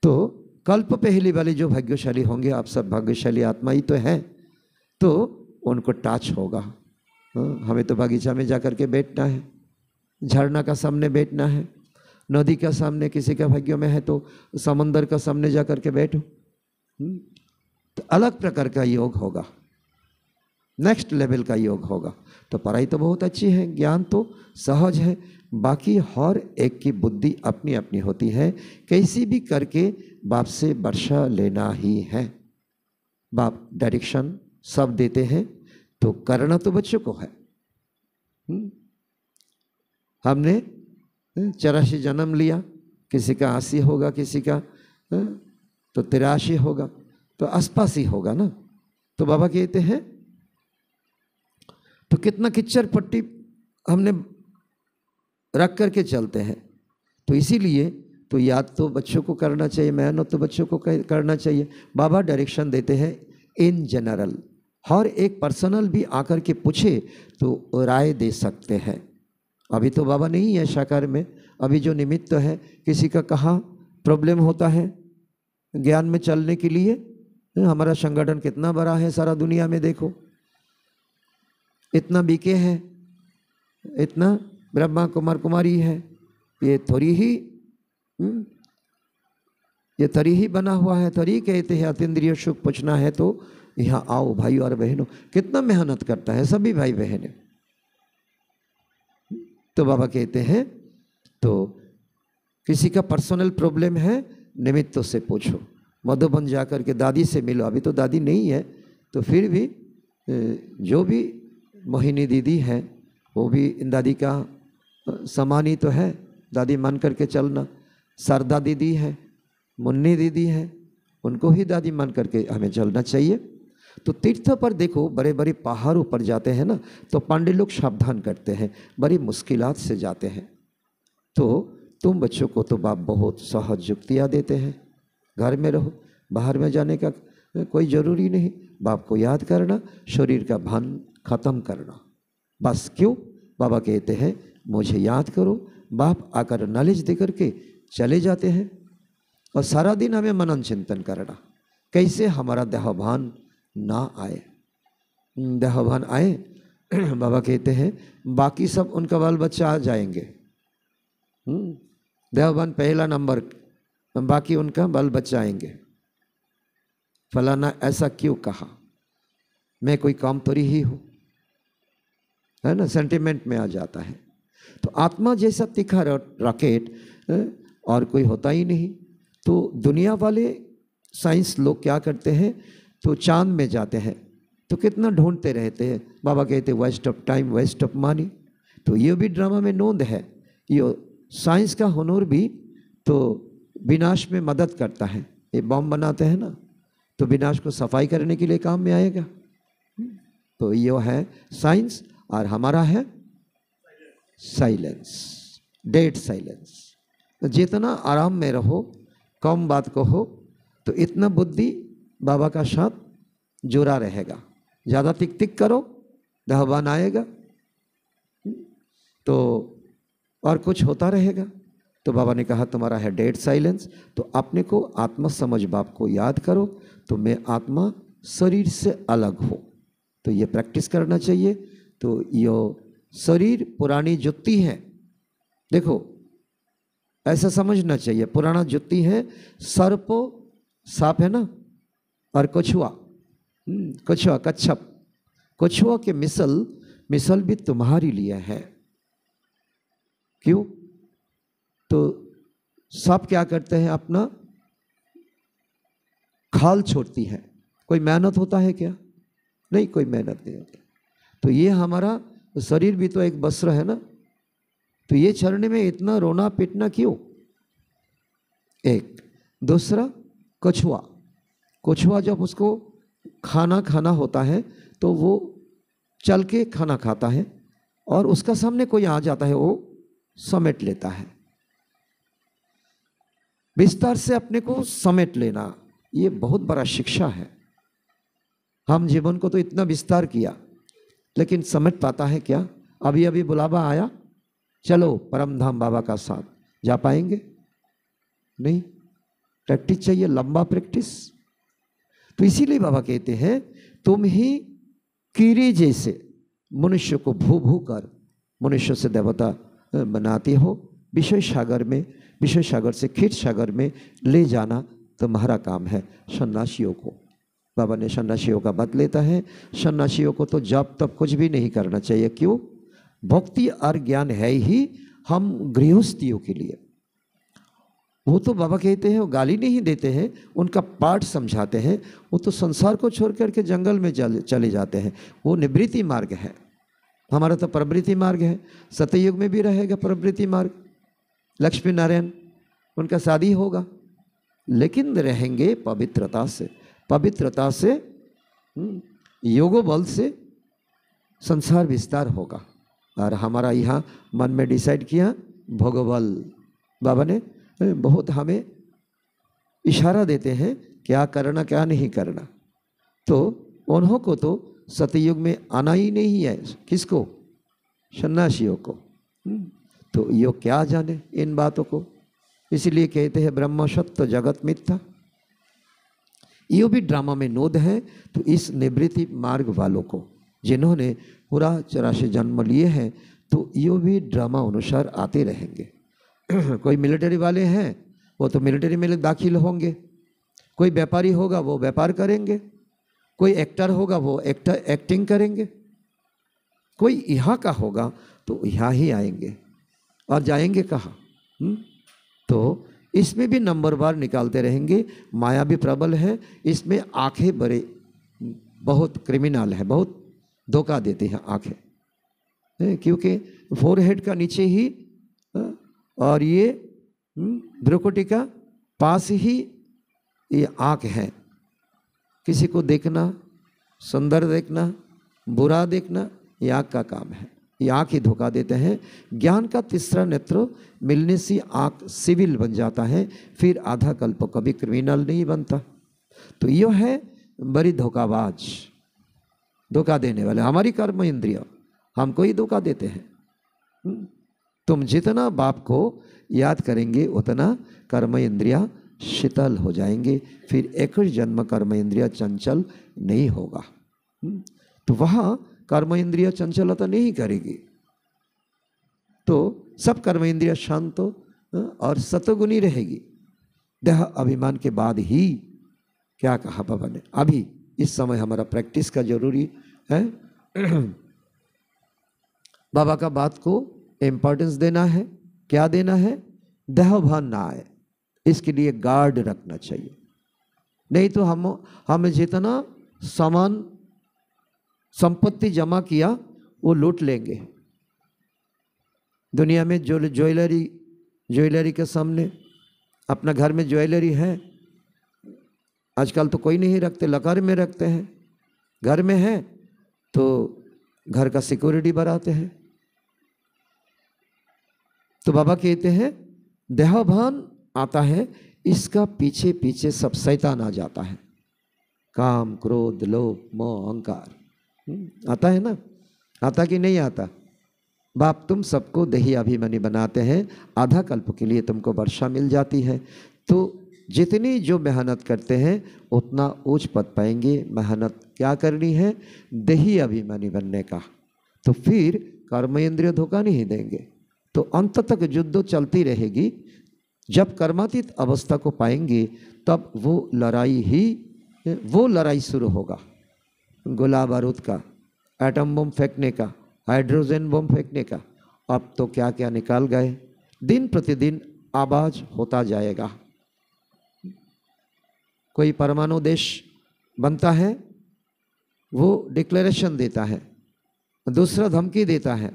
तो कल्प पहली वाले जो भाग्यशाली होंगे, आप सब भाग्यशाली आत्मा ही तो हैं, तो उनको टच होगा। हमें तो बागीचा में जाकर के बैठना है, झरना का सामने बैठना है, नदी का सामने, किसी का भाग्य में है तो समंदर का सामने जाकर के बैठो। तो अलग प्रकार का योग होगा, नेक्स्ट लेवल का योग होगा। तो पढ़ाई तो बहुत अच्छी है, ज्ञान तो सहज है, बाकी हर एक की बुद्धि अपनी अपनी होती है। कैसी भी करके बाप से वर्षा लेना ही है। बाप डायरेक्शन सब देते हैं, तो करना तो बच्चों को है। हमने 84 जन्म लिया, किसी का 80 होगा, किसी का तो 83 होगा, तो आसपास ही होगा ना। तो बाबा कहते हैं तो कितना किच्चर पट्टी हमने रख करके चलते हैं। तो इसीलिए तो याद तो बच्चों को करना चाहिए, मेहनत तो बच्चों को करना चाहिए। बाबा डायरेक्शन देते हैं इन जनरल, हर एक पर्सनल भी आकर के पूछे तो राय दे सकते हैं। अभी तो बाबा नहीं है साकार में, अभी जो निमित्त है, किसी का कहाँ प्रॉब्लम होता है ज्ञान में चलने के लिए। हमारा संगठन कितना बड़ा है सारा दुनिया में, देखो इतना बीके है, इतना ब्रह्मा कुमार कुमारी है, ये थोड़ी ही बना हुआ है। थोड़ी कहते हैं अतीन्द्रिय सुख पूछना है तो यहाँ आओ भाई और बहनों। कितना मेहनत करता है सभी भाई बहनें, तो बाबा कहते हैं तो किसी का पर्सनल प्रॉब्लम है, निमित्तों से पूछो, मधुबन जाकर के दादी से मिलो। अभी तो दादी नहीं है, तो फिर भी जो भी मोहिनी दीदी है वो भी इन दादी का समान ही तो है, दादी मान करके चलना। शारदा दीदी है, मुन्नी दीदी है, उनको ही दादी मान करके हमें चलना चाहिए। तो तीर्थ पर देखो, बड़े बड़े पहाड़ों पर जाते हैं ना, तो पांडे लोग सावधान करते हैं, बड़ी मुश्किलात से जाते हैं। तो तुम बच्चों को तो बाप बहुत सहज युक्तियाँ देते हैं, घर में रहो, बाहर में जाने का कोई ज़रूरी नहीं, बाप को याद करना, शरीर का भान खत्म करना, बस। क्यों? बाबा कहते हैं मुझे याद करो। बाप आकर नॉलेज दे करके चले जाते हैं, और सारा दिन हमें मनन चिंतन करना, कैसे हमारा देहभान ना आए। देहभान आए, बाबा कहते हैं बाकी सब उनका बाल बच्चा आ जाएंगे, देहभान पहला नंबर, बाकी उनका बाल बच्चा आएंगे। फलाना ऐसा क्यों कहा, मैं कोई काम तोरी ही हूँ, है ना, सेंटिमेंट में आ जाता है। तो आत्मा जैसा तीखा रॉकेट और कोई होता ही नहीं। तो दुनिया वाले साइंस लोग क्या करते हैं, तो चांद में जाते हैं, तो कितना ढूंढते रहते हैं। बाबा कहते waste of time, waste of money. तो ये भी ड्रामा में नोंद है, ये साइंस का हुनर भी तो विनाश में मदद करता है। ये बम बनाते हैं ना, तो विनाश को सफाई करने के लिए काम में आएगा। तो ये है साइंस, और हमारा है साइलेंस, डेड साइलेंस। तो जितना आराम में रहो, कम बात कहो, तो इतना बुद्धि बाबा का साथ जुड़ा रहेगा। ज़्यादा टिक टिक करो, दहबान आएगा, तो और कुछ होता रहेगा। तो बाबा ने कहा तुम्हारा है डेड साइलेंस। तो अपने को आत्मा समझ, बाप को याद करो, तो मैं आत्मा शरीर से अलग हो। तो ये प्रैक्टिस करना चाहिए। तो यो शरीर पुरानी जुत्ती है, देखो ऐसा समझना चाहिए, पुराना जुत्ती है। सर्प सांप है ना, और कछुआ, कछुआ कच्छप, कछुआ के मिसल भी तुम्हारी लिए है। क्यों? तो सांप क्या करते हैं, अपना खाल छोड़ती है। कोई मेहनत होता है क्या? नहीं, कोई मेहनत नहीं होती। तो ये हमारा शरीर भी तो एक वस्त्र है ना, तो ये चढ़ने में इतना रोना पीटना क्यों? एक दूसरा, कछुआ जब उसको खाना होता है तो वो चल के खाना खाता है, और उसका सामने कोई आ जाता है, वो समेट लेता है। विस्तार से अपने को समेट लेना, ये बहुत बड़ा शिक्षा है। हम जीवन को तो इतना विस्तार किया, लेकिन समेट पाता है क्या? अभी अभी बुलावा आया, चलो परम धाम बाबा का साथ, जा पाएंगे? नहीं। प्रैक्टिस चाहिए, लंबा प्रैक्टिस। तो इसीलिए बाबा कहते हैं तुम ही कीड़े जैसे मनुष्य को भू भू कर मनुष्य से देवता बनाते हो। विषय सागर में, विषय सागर से क्षीर सागर में ले जाना तुम्हारा काम है। सन्यासियों को बाबा ने सन्यासियों का बात लेता है। सन्यासियों को तो जब तब कुछ भी नहीं करना चाहिए। क्यों? भक्ति और ज्ञान है ही हम गृहस्थियों के लिए। वो तो बाबा कहते हैं, वो गाली नहीं देते हैं, उनका पाठ समझाते हैं। वो तो संसार को छोड़ करके जंगल में चले जाते हैं। वो निवृत्ति मार्ग है, हमारा तो प्रवृत्ति मार्ग है। सतयुग में भी रहेगा प्रवृत्ति मार्ग। लक्ष्मी नारायण उनका शादी होगा, लेकिन रहेंगे पवित्रता से। पवित्रता से, योगो बल से संसार विस्तार होगा। और हमारा यहाँ मन में डिसाइड किया भोगबल। बाबा ने बहुत हमें इशारा देते हैं क्या करना क्या नहीं करना। तो उन्हों को तो सतयुग में आना ही नहीं है। किसको? सन्यासियों को। तो यो क्या जाने इन बातों को। इसलिए कहते हैं ब्रह्म सत्य जगत मिथ्या। यो भी ड्रामा में नोद है। तो इस निवृत्ति मार्ग वालों को, जिन्होंने पूरा 84 जन्म लिए हैं, तो यो भी ड्रामा अनुसार आते रहेंगे। कोई मिलिट्री वाले हैं, वो तो मिलिट्री में दाखिल होंगे। कोई व्यापारी होगा, वो व्यापार करेंगे। कोई एक्टर होगा, वो एक्टिंग करेंगे। कोई यहाँ का होगा तो यहाँ ही आएंगे। और जाएंगे कहाँ? तो इसमें भी नंबर बार निकालते रहेंगे। माया भी प्रबल है इसमें, आंखें बड़े बहुत क्रिमिनल है, बहुत धोखा देती हैं आंखें, क्योंकि फोरहेड का नीचे ही और ये भ्रुकुटी का पास ही ये आँख है। किसी को देखना, सुंदर देखना, बुरा देखना, ये आँख का काम है। ये आँख ही धोखा देते हैं। ज्ञान का तीसरा नेत्र मिलने से आँख सिविल बन जाता है, फिर आधा कल्प कभी क्रिमिनल नहीं बनता। तो यह है बड़ी धोखाबाज, धोखा देने वाले हमारी कर्म इंद्रिय हमको ही धोखा देते हैं। तुम जितना बाप को याद करेंगे उतना कर्म इंद्रिया शीतल हो जाएंगे, फिर एक जन्म कर्म इंद्रिया चंचल नहीं होगा। तो वहाँ कर्म इंद्रिया चंचलता नहीं करेगी, तो सब कर्म इंद्रिया शांत और सतगुणी रहेगी। देह अभिमान के बाद ही क्या कहा बाबा ने, अभी इस समय हमारा प्रैक्टिस का जरूरी है। बाबा का बात को इम्पोर्टेंस देना है। क्या देना है? देह भान ना आए, इसके लिए गार्ड रखना चाहिए। नहीं तो हमें जितना सामान संपत्ति जमा किया वो लूट लेंगे। दुनिया में जो ज्वेलरी के सामने, अपना घर में ज्वेलरी है आजकल तो कोई नहीं रखते, लकार में रखते हैं। घर में है तो घर का सिक्योरिटी बढ़ाते हैं। तो बाबा कहते हैं देह भान आता है, इसका पीछे पीछे सब शैतान आ जाता है। काम, क्रोध, लोभ, मोह, अहंकार आता है ना? आता कि नहीं आता? बाप तुम सबको दही अभिमानी बनाते हैं, आधा कल्प के लिए तुमको वर्षा मिल जाती है। तो जितनी जो मेहनत करते हैं उतना ऊंच पद पाएंगे। मेहनत क्या करनी है? दही अभिमानी बनने का। तो फिर कर्म इंद्रिय धोखा नहीं देंगे, तो अंत तक युद्ध चलती रहेगी। जब कर्मातीत अवस्था को पाएंगे तब वो लड़ाई शुरू होगा। गोला बारूद का, एटम बम फेंकने का, हाइड्रोजन बम फेंकने का, अब तो क्या क्या निकाल गए। दिन प्रतिदिन आवाज होता जाएगा। कोई परमाणु देश बनता है, वो डिक्लेरेशन देता है, दूसरा धमकी देता है,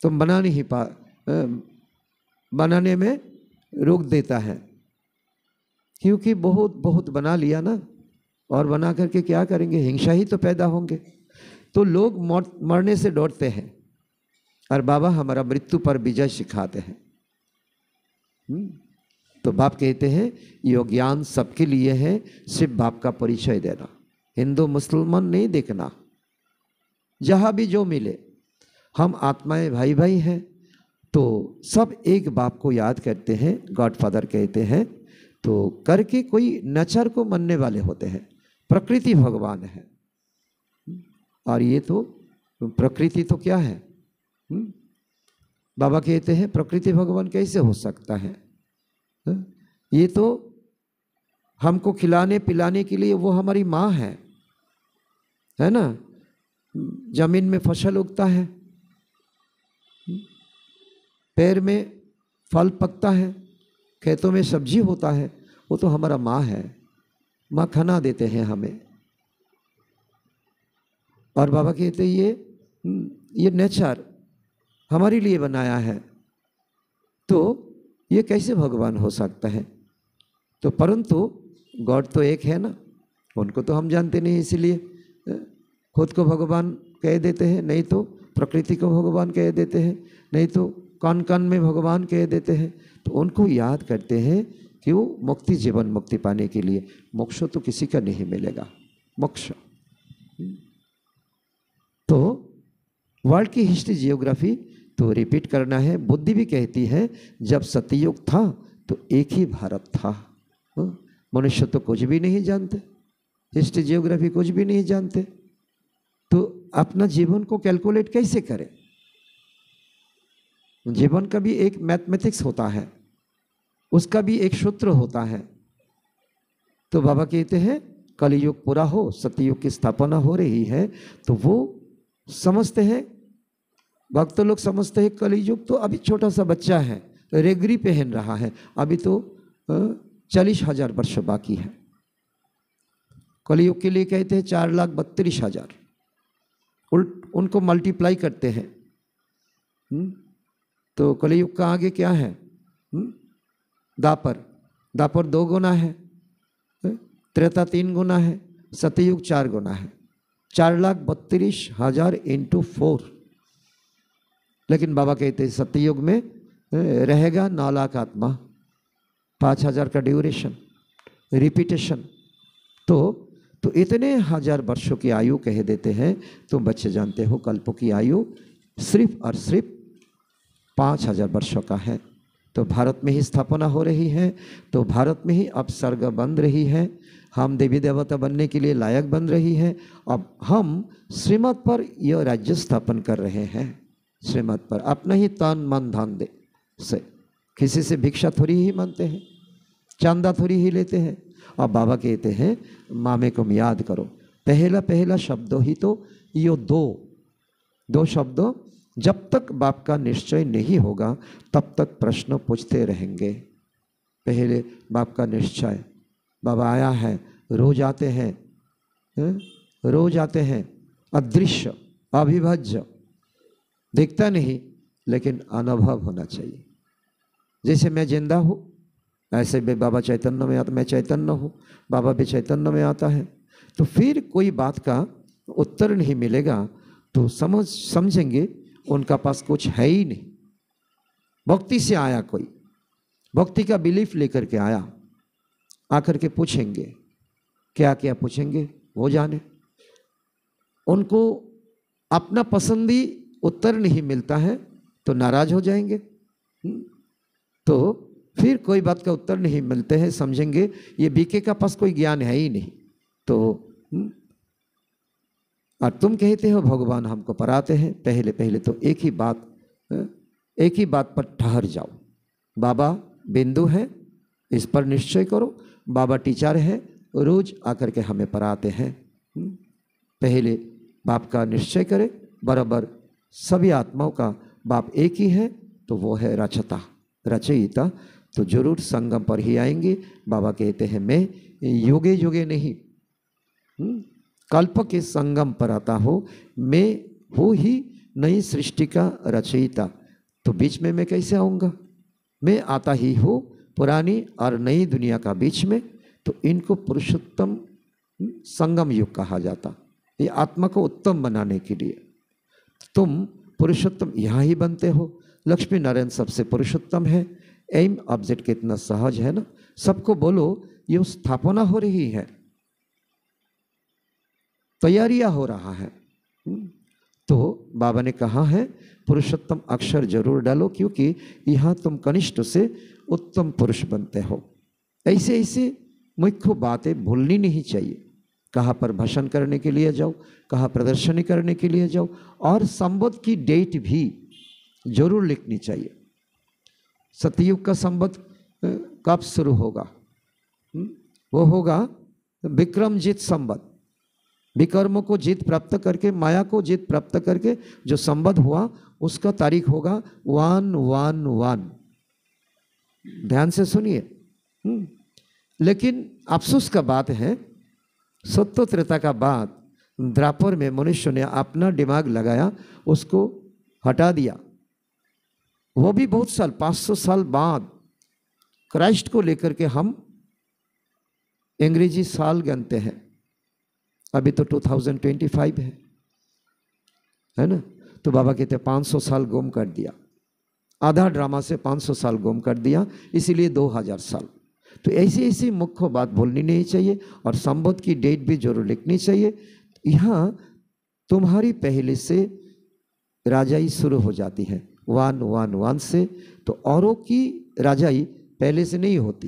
तुम बनाने में रोक देता है, क्योंकि बहुत बना लिया ना, और बना करके क्या करेंगे? हिंसा ही तो पैदा होंगे। तो लोग मरने से डरते हैं, और बाबा हमारा मृत्यु पर विजय सिखाते हैं। तो बाप कहते हैं यो ज्ञान सबके लिए है, सिर्फ बाप का परिचय देना, हिंदू मुसलमान नहीं देखना। जहाँ भी जो मिले, हम आत्माएं भाई भाई हैं, तो सब एक बाप को याद करते हैं, गॉड फादर कहते हैं। तो करके कोई नेचर को मानने वाले होते हैं। प्रकृति भगवान है, और ये तो प्रकृति तो क्या है? बाबा कहते हैं प्रकृति भगवान कैसे हो सकता है? ये तो हमको खिलाने पिलाने के लिए वो हमारी माँ है ना? जमीन में फसल उगता है, पेड़ में फल पकता है, खेतों में सब्जी होता है, वो तो हमारा माँ है। माँ खाना देते हैं हमें। और बाबा कहते ये नेचर हमारे लिए बनाया है, तो ये कैसे भगवान हो सकता है? तो परंतु गॉड तो एक है ना, उनको तो हम जानते नहीं, इसीलिए खुद को भगवान कह देते हैं, नहीं तो प्रकृति को भगवान कह देते हैं, नहीं तो कान कान में भगवान कह देते हैं। तो उनको याद करते हैं कि वो मुक्ति, जीवन मुक्ति पाने के लिए। मोक्ष तो किसी का नहीं मिलेगा, मोक्ष। तो वर्ल्ड की हिस्ट्री जियोग्राफी तो रिपीट करना है। बुद्धि भी कहती है जब सतयुग था तो एक ही भारत था। मनुष्य तो कुछ भी नहीं जानते, हिस्ट्री जियोग्राफी कुछ भी नहीं जानते, तो अपना जीवन को कैलकुलेट कैसे करें? जीवन का भी एक मैथमेटिक्स होता है, उसका भी एक सूत्र होता है। तो बाबा कहते हैं कलयुग पूरा हो, सतयुग की स्थापना हो रही है, तो वो समझते हैं भक्त लोग समझते हैं कलियुग तो अभी छोटा सा बच्चा है, रेगरी पहन रहा है, अभी तो 40,000 वर्ष बाकी है। कलियुग के लिए कहते हैं 4,32,000, उनको मल्टीप्लाई करते हैं। तो कलियुग का आगे क्या है? दापर, दापर 2 गुना है, त्रेता 3 गुना है, सतयुग 4 गुना है। 4,32,000 इंटू 4। लेकिन बाबा कहते हैं सतयुग में रहेगा 9 लाख आत्मा, 5,000 का ड्यूरेशन, रिपीटेशन। तो इतने हजार वर्षों की आयु कह देते हैं। तुम बच्चे जानते हो कल्पों की आयु सिर्फ और सिर्फ 5,000 वर्षों का है। तो भारत में ही स्थापना हो रही है, तो भारत में ही अब स्वर्ग बन रही है, हम देवी देवता बनने के लिए लायक बन रही है। अब हम श्रीमत पर यह राज्य स्थापन कर रहे हैं, श्रीमत पर अपना ही तन मन धन दे से, किसी से भिक्षा थोड़ी ही मांगते हैं, चांदा थोड़ी ही लेते हैं। और बाबा कहते हैं मामे को याद करो, पहला पहला शब्दों ही तो यो दो शब्दों, जब तक बाप का निश्चय नहीं होगा तब तक प्रश्न पूछते रहेंगे। पहले बाप का निश्चय, बाबा आया है, रोज आते हैं, रोज आते हैं, अदृश्य अविभाज्य, दिखता नहीं लेकिन अनुभव होना चाहिए। जैसे मैं जिंदा हूँ ऐसे भी बाबा चैतन्य में आता, मैं चैतन्य हूँ, बाबा भी चैतन्य में आता है। तो फिर कोई बात का उत्तर नहीं मिलेगा तो समझेंगे उनका पास कुछ है ही नहीं। भक्ति से आया कोई, भक्ति का बिलीफ लेकर के आया, आकर के पूछेंगे, क्या क्या पूछेंगे वो जाने। उनको अपना पसंदी उत्तर नहीं मिलता है तो नाराज हो जाएंगे। तो फिर कोई बात का उत्तर नहीं मिलते हैं, समझेंगे ये बीके का पास कोई ज्ञान है ही नहीं। तो और तुम कहते हो भगवान हमको पढ़ाते हैं, पहले पहले तो एक ही बात पर ठहर जाओ। बाबा बिंदु है, इस पर निश्चय करो। बाबा टीचर है, रोज आकर के हमें पढ़ाते हैं। पहले बाप का निश्चय करें, बराबर सभी आत्माओं का बाप एक ही है, तो वो है रचयिता। तो जरूर संगम पर ही आएंगे। बाबा कहते हैं मैं युगे युगे नहीं, कल्प के संगम पर आता हो, मैं हूँ ही नई सृष्टि का रचयिता। तो बीच में मैं कैसे आऊँगा? मैं आता ही हूँ पुरानी और नई दुनिया का बीच में। तो इनको पुरुषोत्तम संगम युग कहा जाता। ये आत्मा को उत्तम बनाने के लिए तुम पुरुषोत्तम यहाँ ही बनते हो। लक्ष्मी नारायण सबसे पुरुषोत्तम है। एम ऑब्जेक्ट कितना सहज है ना। सबको बोलो ये स्थापना हो रही है, तैयारियां हो रहा है। तो बाबा ने कहा है पुरुषोत्तम अक्षर जरूर डालो, क्योंकि यहाँ तुम कनिष्ठ से उत्तम पुरुष बनते हो। ऐसे ऐसे मुख्य बातें भूलनी नहीं चाहिए। कहाँ पर भाषण करने के लिए जाओ, कहाँ प्रदर्शनी करने के लिए जाओ, और संबोध की डेट भी जरूर लिखनी चाहिए। सतयुग का संबोध कब शुरू होगा? वो होगा विक्रमजीत संबत। विकर्मों को जीत प्राप्त करके, माया को जीत प्राप्त करके जो संबत हुआ उसका तारीख होगा 111। ध्यान से सुनिए। लेकिन अफसोस का बात है, सत्य त्रेता का बाद द्वापर में मनुष्य ने अपना दिमाग लगाया, उसको हटा दिया। वो भी बहुत साल, 500 साल बाद क्राइस्ट को लेकर के हम अंग्रेजी साल गिनते हैं। अभी तो 2025 है ना। तो बाबा कहते हैं 500 साल गुम कर दिया, आधा ड्रामा से 500 साल गुम कर दिया, इसीलिए 2000 साल। तो ऐसी ऐसी मुख्य बात भूलनी नहीं चाहिए, और संबोध की डेट भी जरूर लिखनी चाहिए। यहाँ तुम्हारी पहले से राजाई शुरू हो जाती है 111 से, तो औरों की राजाई पहले से नहीं होती।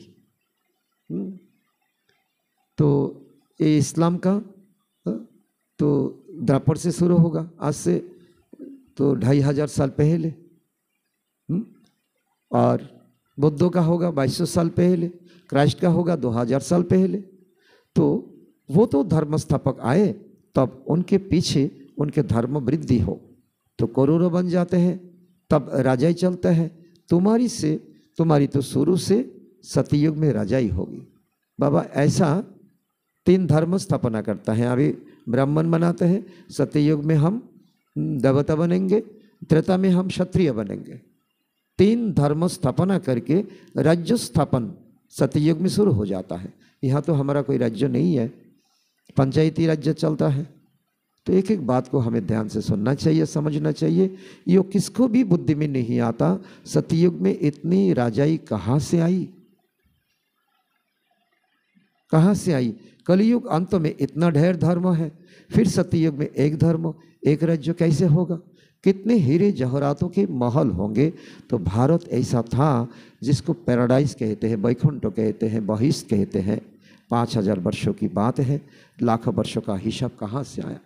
तो ये इस्लाम का तो द्वापर से शुरू होगा, आज से तो 2500 साल पहले। और बुद्धों का होगा 2200 साल पहले, क्राइस्ट का होगा 2000 साल पहले। तो वो तो धर्म स्थापक आए, तब उनके पीछे उनके धर्म वृद्धि हो, तो करोड़ों बन जाते हैं, तब राजा ही चलता है। तुम्हारी तो शुरू से सतयुग में राजा ही होगी। बाबा ऐसा 3 धर्म स्थापना करता है। अभी ब्राह्मण बनाते हैं, सतयुग में हम देवता बनेंगे, त्रेता में हम क्षत्रिय बनेंगे। 3 धर्म स्थापना करके राज्य स्थापन सतयुग में शुरू हो जाता है। यहाँ तो हमारा कोई राज्य नहीं है, पंचायती राज्य चलता है। तो एक एक बात को हमें ध्यान से सुनना चाहिए, समझना चाहिए। ये किसको भी बुद्धि में नहीं आता, सतयुग में इतनी राजाई कहाँ से आई, कहाँ से आई। कलयुग अंत में इतना ढेर धर्म है, फिर सतयुग में एक धर्म एक राज्य कैसे होगा। कितने हीरे जवाहरातों के महल होंगे। तो भारत ऐसा था जिसको पैराडाइज कहते हैं, वैकुंठ कहते हैं, बहिष्ठ कहते हैं। 5000 वर्षों की बात है, लाखों वर्षों का हिसाब कहाँ से आया।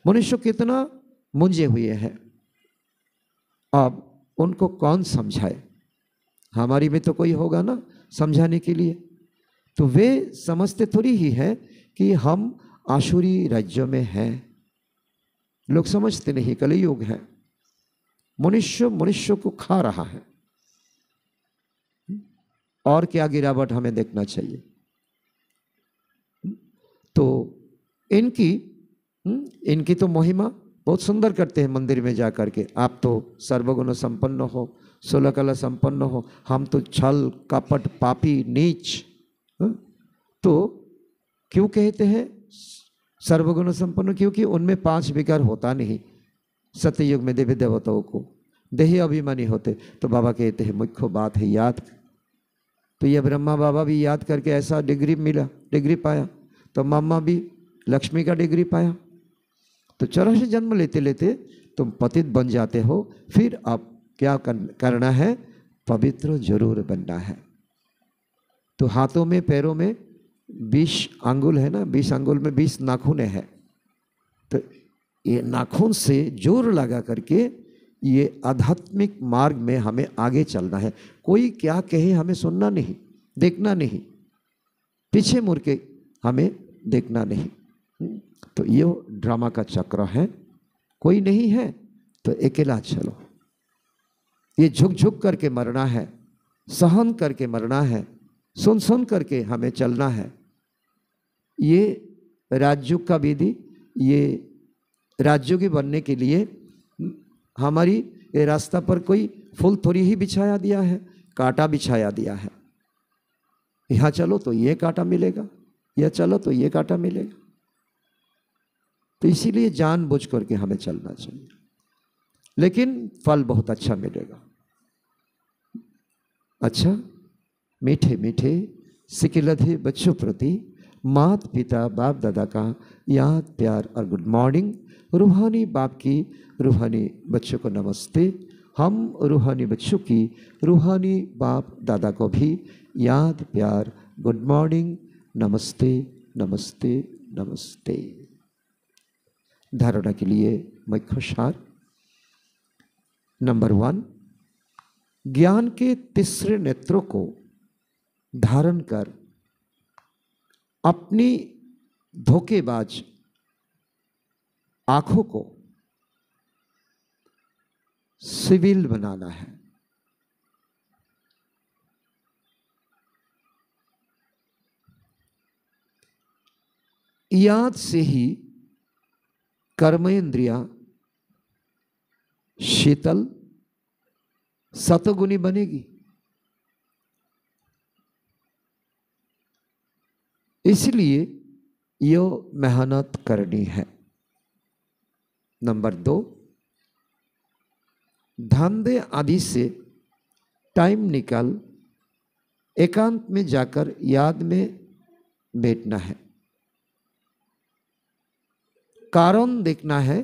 मनुष्य कितना मुंझे हुए हैं, अब उनको कौन समझाए। हमारी में तो कोई होगा ना समझाने के लिए। तो वे समझते थोड़ी ही है कि हम आसुरी राज्य में हैं। लोग समझते नहीं, कलयुग है, मनुष्य को खा रहा है। और क्या गिरावट हमें देखना चाहिए। तो इनकी तो महिमा बहुत सुंदर करते हैं मंदिर में जा करके। आप तो सर्वगुण संपन्न हो, 16 कला संपन्न हो, हम तो छल कपट पापी नीच। तो क्यों कहते हैं सर्वगुण संपन्न? क्योंकि उनमें 5 विकार होता नहीं। सतयुग में देवी देवताओं को देही अभिमानी होते। तो बाबा कहते हैं मुख्य बात है याद। तो ये ब्रह्मा बाबा भी याद करके ऐसा डिग्री पाया। तो मामा भी लक्ष्मी का डिग्री पाया। तो 84 जन्म लेते लेते तुम पतित बन जाते हो। फिर अब क्या करना है? पवित्र जरूर बनना है। तो हाथों में पैरों में 20 अंगुल है ना, 20 अंगुल में 20 नाखून है। तो ये नाखून से जोर लगा करके ये आध्यात्मिक मार्ग में हमें आगे चलना है। कोई क्या कहे हमें सुनना नहीं, देखना नहीं, पीछे मुड़ के हमें देखना नहीं। तो ये ड्रामा का चक्र है। कोई नहीं है तो अकेला चलो। ये झुक झुक करके मरना है, सहन करके मरना है, सुन सुन करके हमें चलना है। ये राजयुग का विधि, ये राजयोगी बनने के लिए हमारी ये रास्ता पर कोई फूल थोड़ी ही बिछाया दिया है, कांटा बिछाया दिया है। यहाँ चलो तो ये कांटा मिलेगा, या चलो तो ये कांटा मिलेगा। तो इसीलिए जानबूझ करके हमें चलना चाहिए, लेकिन फल बहुत अच्छा मिलेगा। अच्छा, मीठे मीठे सिकिलधे बच्चों प्रति माता पिता बाप दादा का याद प्यार और गुड मॉर्निंग। रूहानी बाप की रूहानी बच्चों को नमस्ते। हम रूहानी बच्चों की रूहानी बाप दादा को भी याद प्यार गुड मॉर्निंग, नमस्ते नमस्ते नमस्ते। धारणा के लिए मुख्य सार। नंबर 1, ज्ञान के तीसरे नेत्रों को धारण कर अपनी धोखेबाज आंखों को सिविल बनाना है। याद से ही कर्मेंद्रिया शीतल सतगुणी बनेगी। इसलिए यो मेहनत करनी है। नंबर 2, धंधे आदि से टाइम निकाल एकांत में जाकर याद में बैठना है। कारण देखना है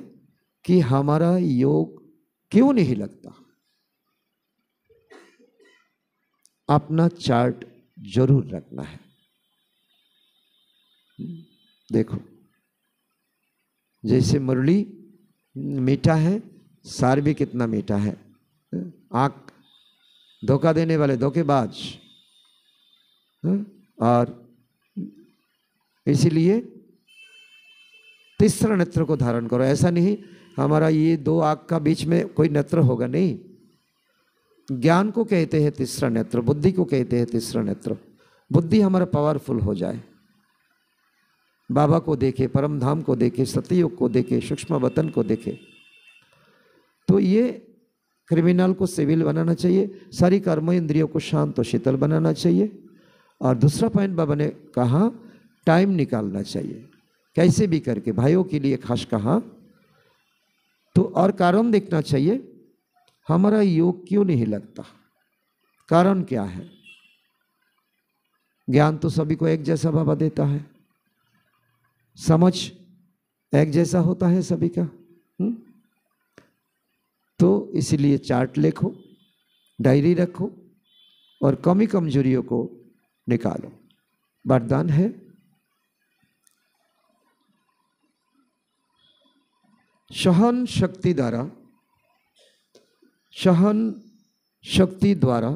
कि हमारा योग क्यों नहीं लगता। अपना चार्ट जरूर रखना है। देखो, जैसे मुरली मीठा है, सार भी कितना मीठा है। आंख धोखा देने वाले धोखेबाज। और इसीलिए तीसरा नेत्र को धारण करो। ऐसा नहीं हमारा ये दो आँख का बीच में कोई नेत्र होगा नहीं। ज्ञान को कहते हैं तीसरा नेत्र, बुद्धि को कहते हैं तीसरा नेत्र। बुद्धि हमारा पावरफुल हो जाए, बाबा को देखे, परम धाम को देखे, सतयुग को देखे, सूक्ष्म वतन को देखे। तो ये क्रिमिनल को सिविल बनाना चाहिए, सारी कर्म इंद्रियों को शांत और शीतल बनाना चाहिए। और दूसरा पॉइंट बाबा ने कहा टाइम निकालना चाहिए, कैसे भी करके भाइयों के लिए खास कहा। तो और कारण देखना चाहिए, हमारा योग क्यों नहीं लगता, कारण क्या है। ज्ञान तो सभी को एक जैसा बाबा देता है, समझ एक जैसा होता है सभी का। तो इसीलिए चार्ट लिखो, डायरी रखो और कमी कमजोरियों को निकालो। वरदान है सहन शक्ति द्वारा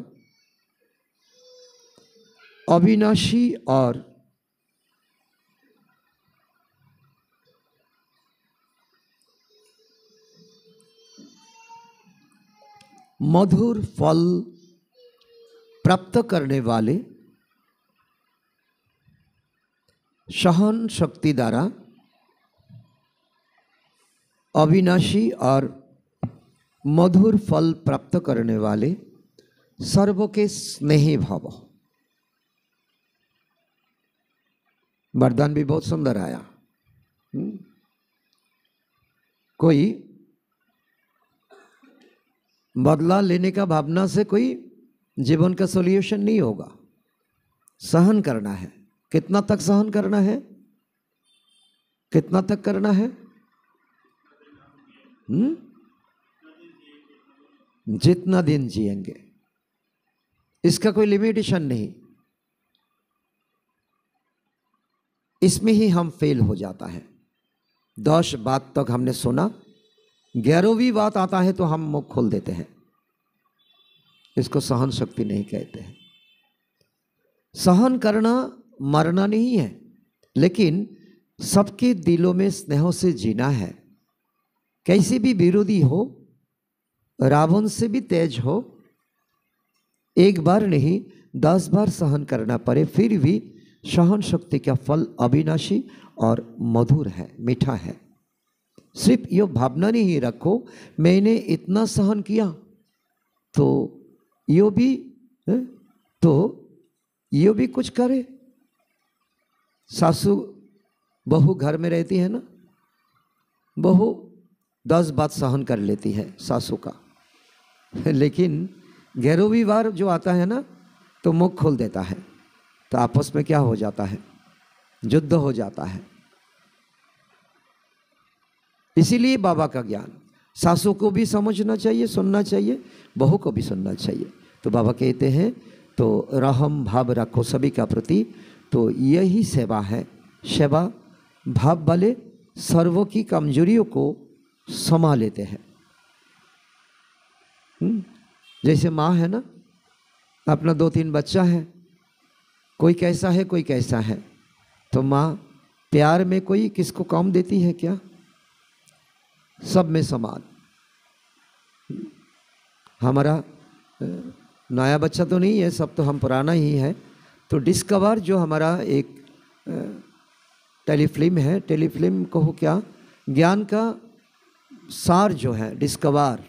अविनाशी और मधुर फल प्राप्त करने वाले, सहन शक्ति द्वारा अविनाशी और मधुर फल प्राप्त करने वाले सर्व के स्नेही भाव। वरदान भी बहुत सुंदर आया। कोई बदला लेने का भावना से कोई जीवन का सॉल्यूशन नहीं होगा। सहन करना है। कितना तक सहन करना है, कितना तक करना है? जितना दिन जिएंगे, इसका कोई लिमिटेशन नहीं। इसमें ही हम फेल हो जाता है। 10 बात तक हमने सुना, 11वीं बात आता है तो हम मुख खोल देते हैं। इसको सहन शक्ति नहीं कहते हैं। सहन करना मरना नहीं है, लेकिन सबके दिलों में स्नेह से जीना है। कैसे भी विरोधी हो, रावण से भी तेज हो, एक बार नहीं 10 बार सहन करना पड़े, फिर भी सहन शक्ति का फल अविनाशी और मधुर है, मीठा है। सिर्फ ये भावना नहीं रखो मैंने इतना सहन किया तो यो भी कुछ करे। सासू बहू घर में रहती है ना, बहू 10 बात सहन कर लेती है सासू का, लेकिन 11वीं बार जो आता है ना तो मुख खोल देता है। तो आपस में क्या हो जाता है, युद्ध हो जाता है। इसीलिए बाबा का ज्ञान सासू को भी समझना चाहिए, सुनना चाहिए, बहू को भी सुनना चाहिए। तो बाबा कहते हैं तो रहम भाव रखो सभी का प्रति। तो यही सेवा है। सेवा भाव वाले सर्वों की कमजोरियों को समा लेते हैं। जैसे माँ है ना, अपना 2-3 बच्चा है, कोई कैसा है कोई कैसा है, तो माँ प्यार में कोई किसको कम देती है क्या? सब में समान। हमारा नया बच्चा तो नहीं है, सब तो हम पुराना ही है। तो डिस्कवर जो हमारा एक टेलीफिल्म है, टेलीफिल्म को क्या, ज्ञान का सार जो है डिस्कवर,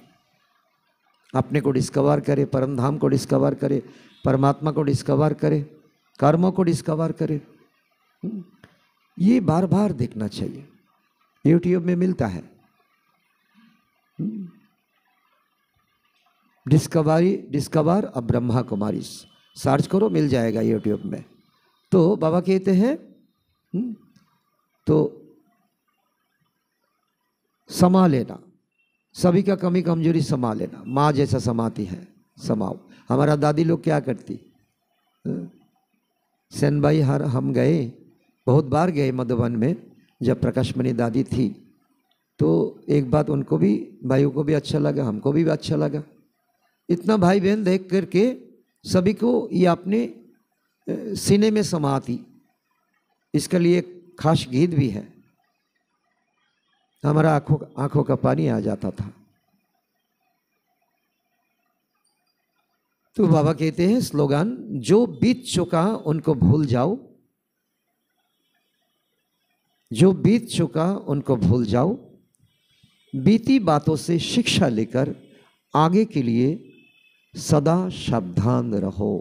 अपने को डिस्कवर करे, परम धाम को डिस्कवर करे, परमात्मा को डिस्कवर करे, कर्मों को डिस्कवर करे। ये बार बार देखना चाहिए। यूट्यूब में मिलता है, डिस्कवर अब ब्रह्मा कुमारी सर्च करो, मिल जाएगा यूट्यूब में। तो बाबा कहते हैं तो समा लेना, सभी का कमी कमजोरी समा लेना। माँ जैसा समाती है, समाओ। हमारा दादी लोग क्या करती, सेन भाई हम गए, बहुत बार गए मधुबन में, जब प्रकाशमणि दादी थी। तो एक बात उनको भी, भाइयों को भी अच्छा लगा, हमको भी अच्छा लगा। इतना भाई बहन देख करके सभी को ये अपने सीने में समाती। इसके लिए खास गीत भी है, हमारा आंखों का पानी आ जाता था। तो बाबा कहते हैं स्लोगन, जो बीत चुका उनको भूल जाओ, जो बीत चुका उनको भूल जाओ, बीती बातों से शिक्षा लेकर आगे के लिए सदा सावधान रहो।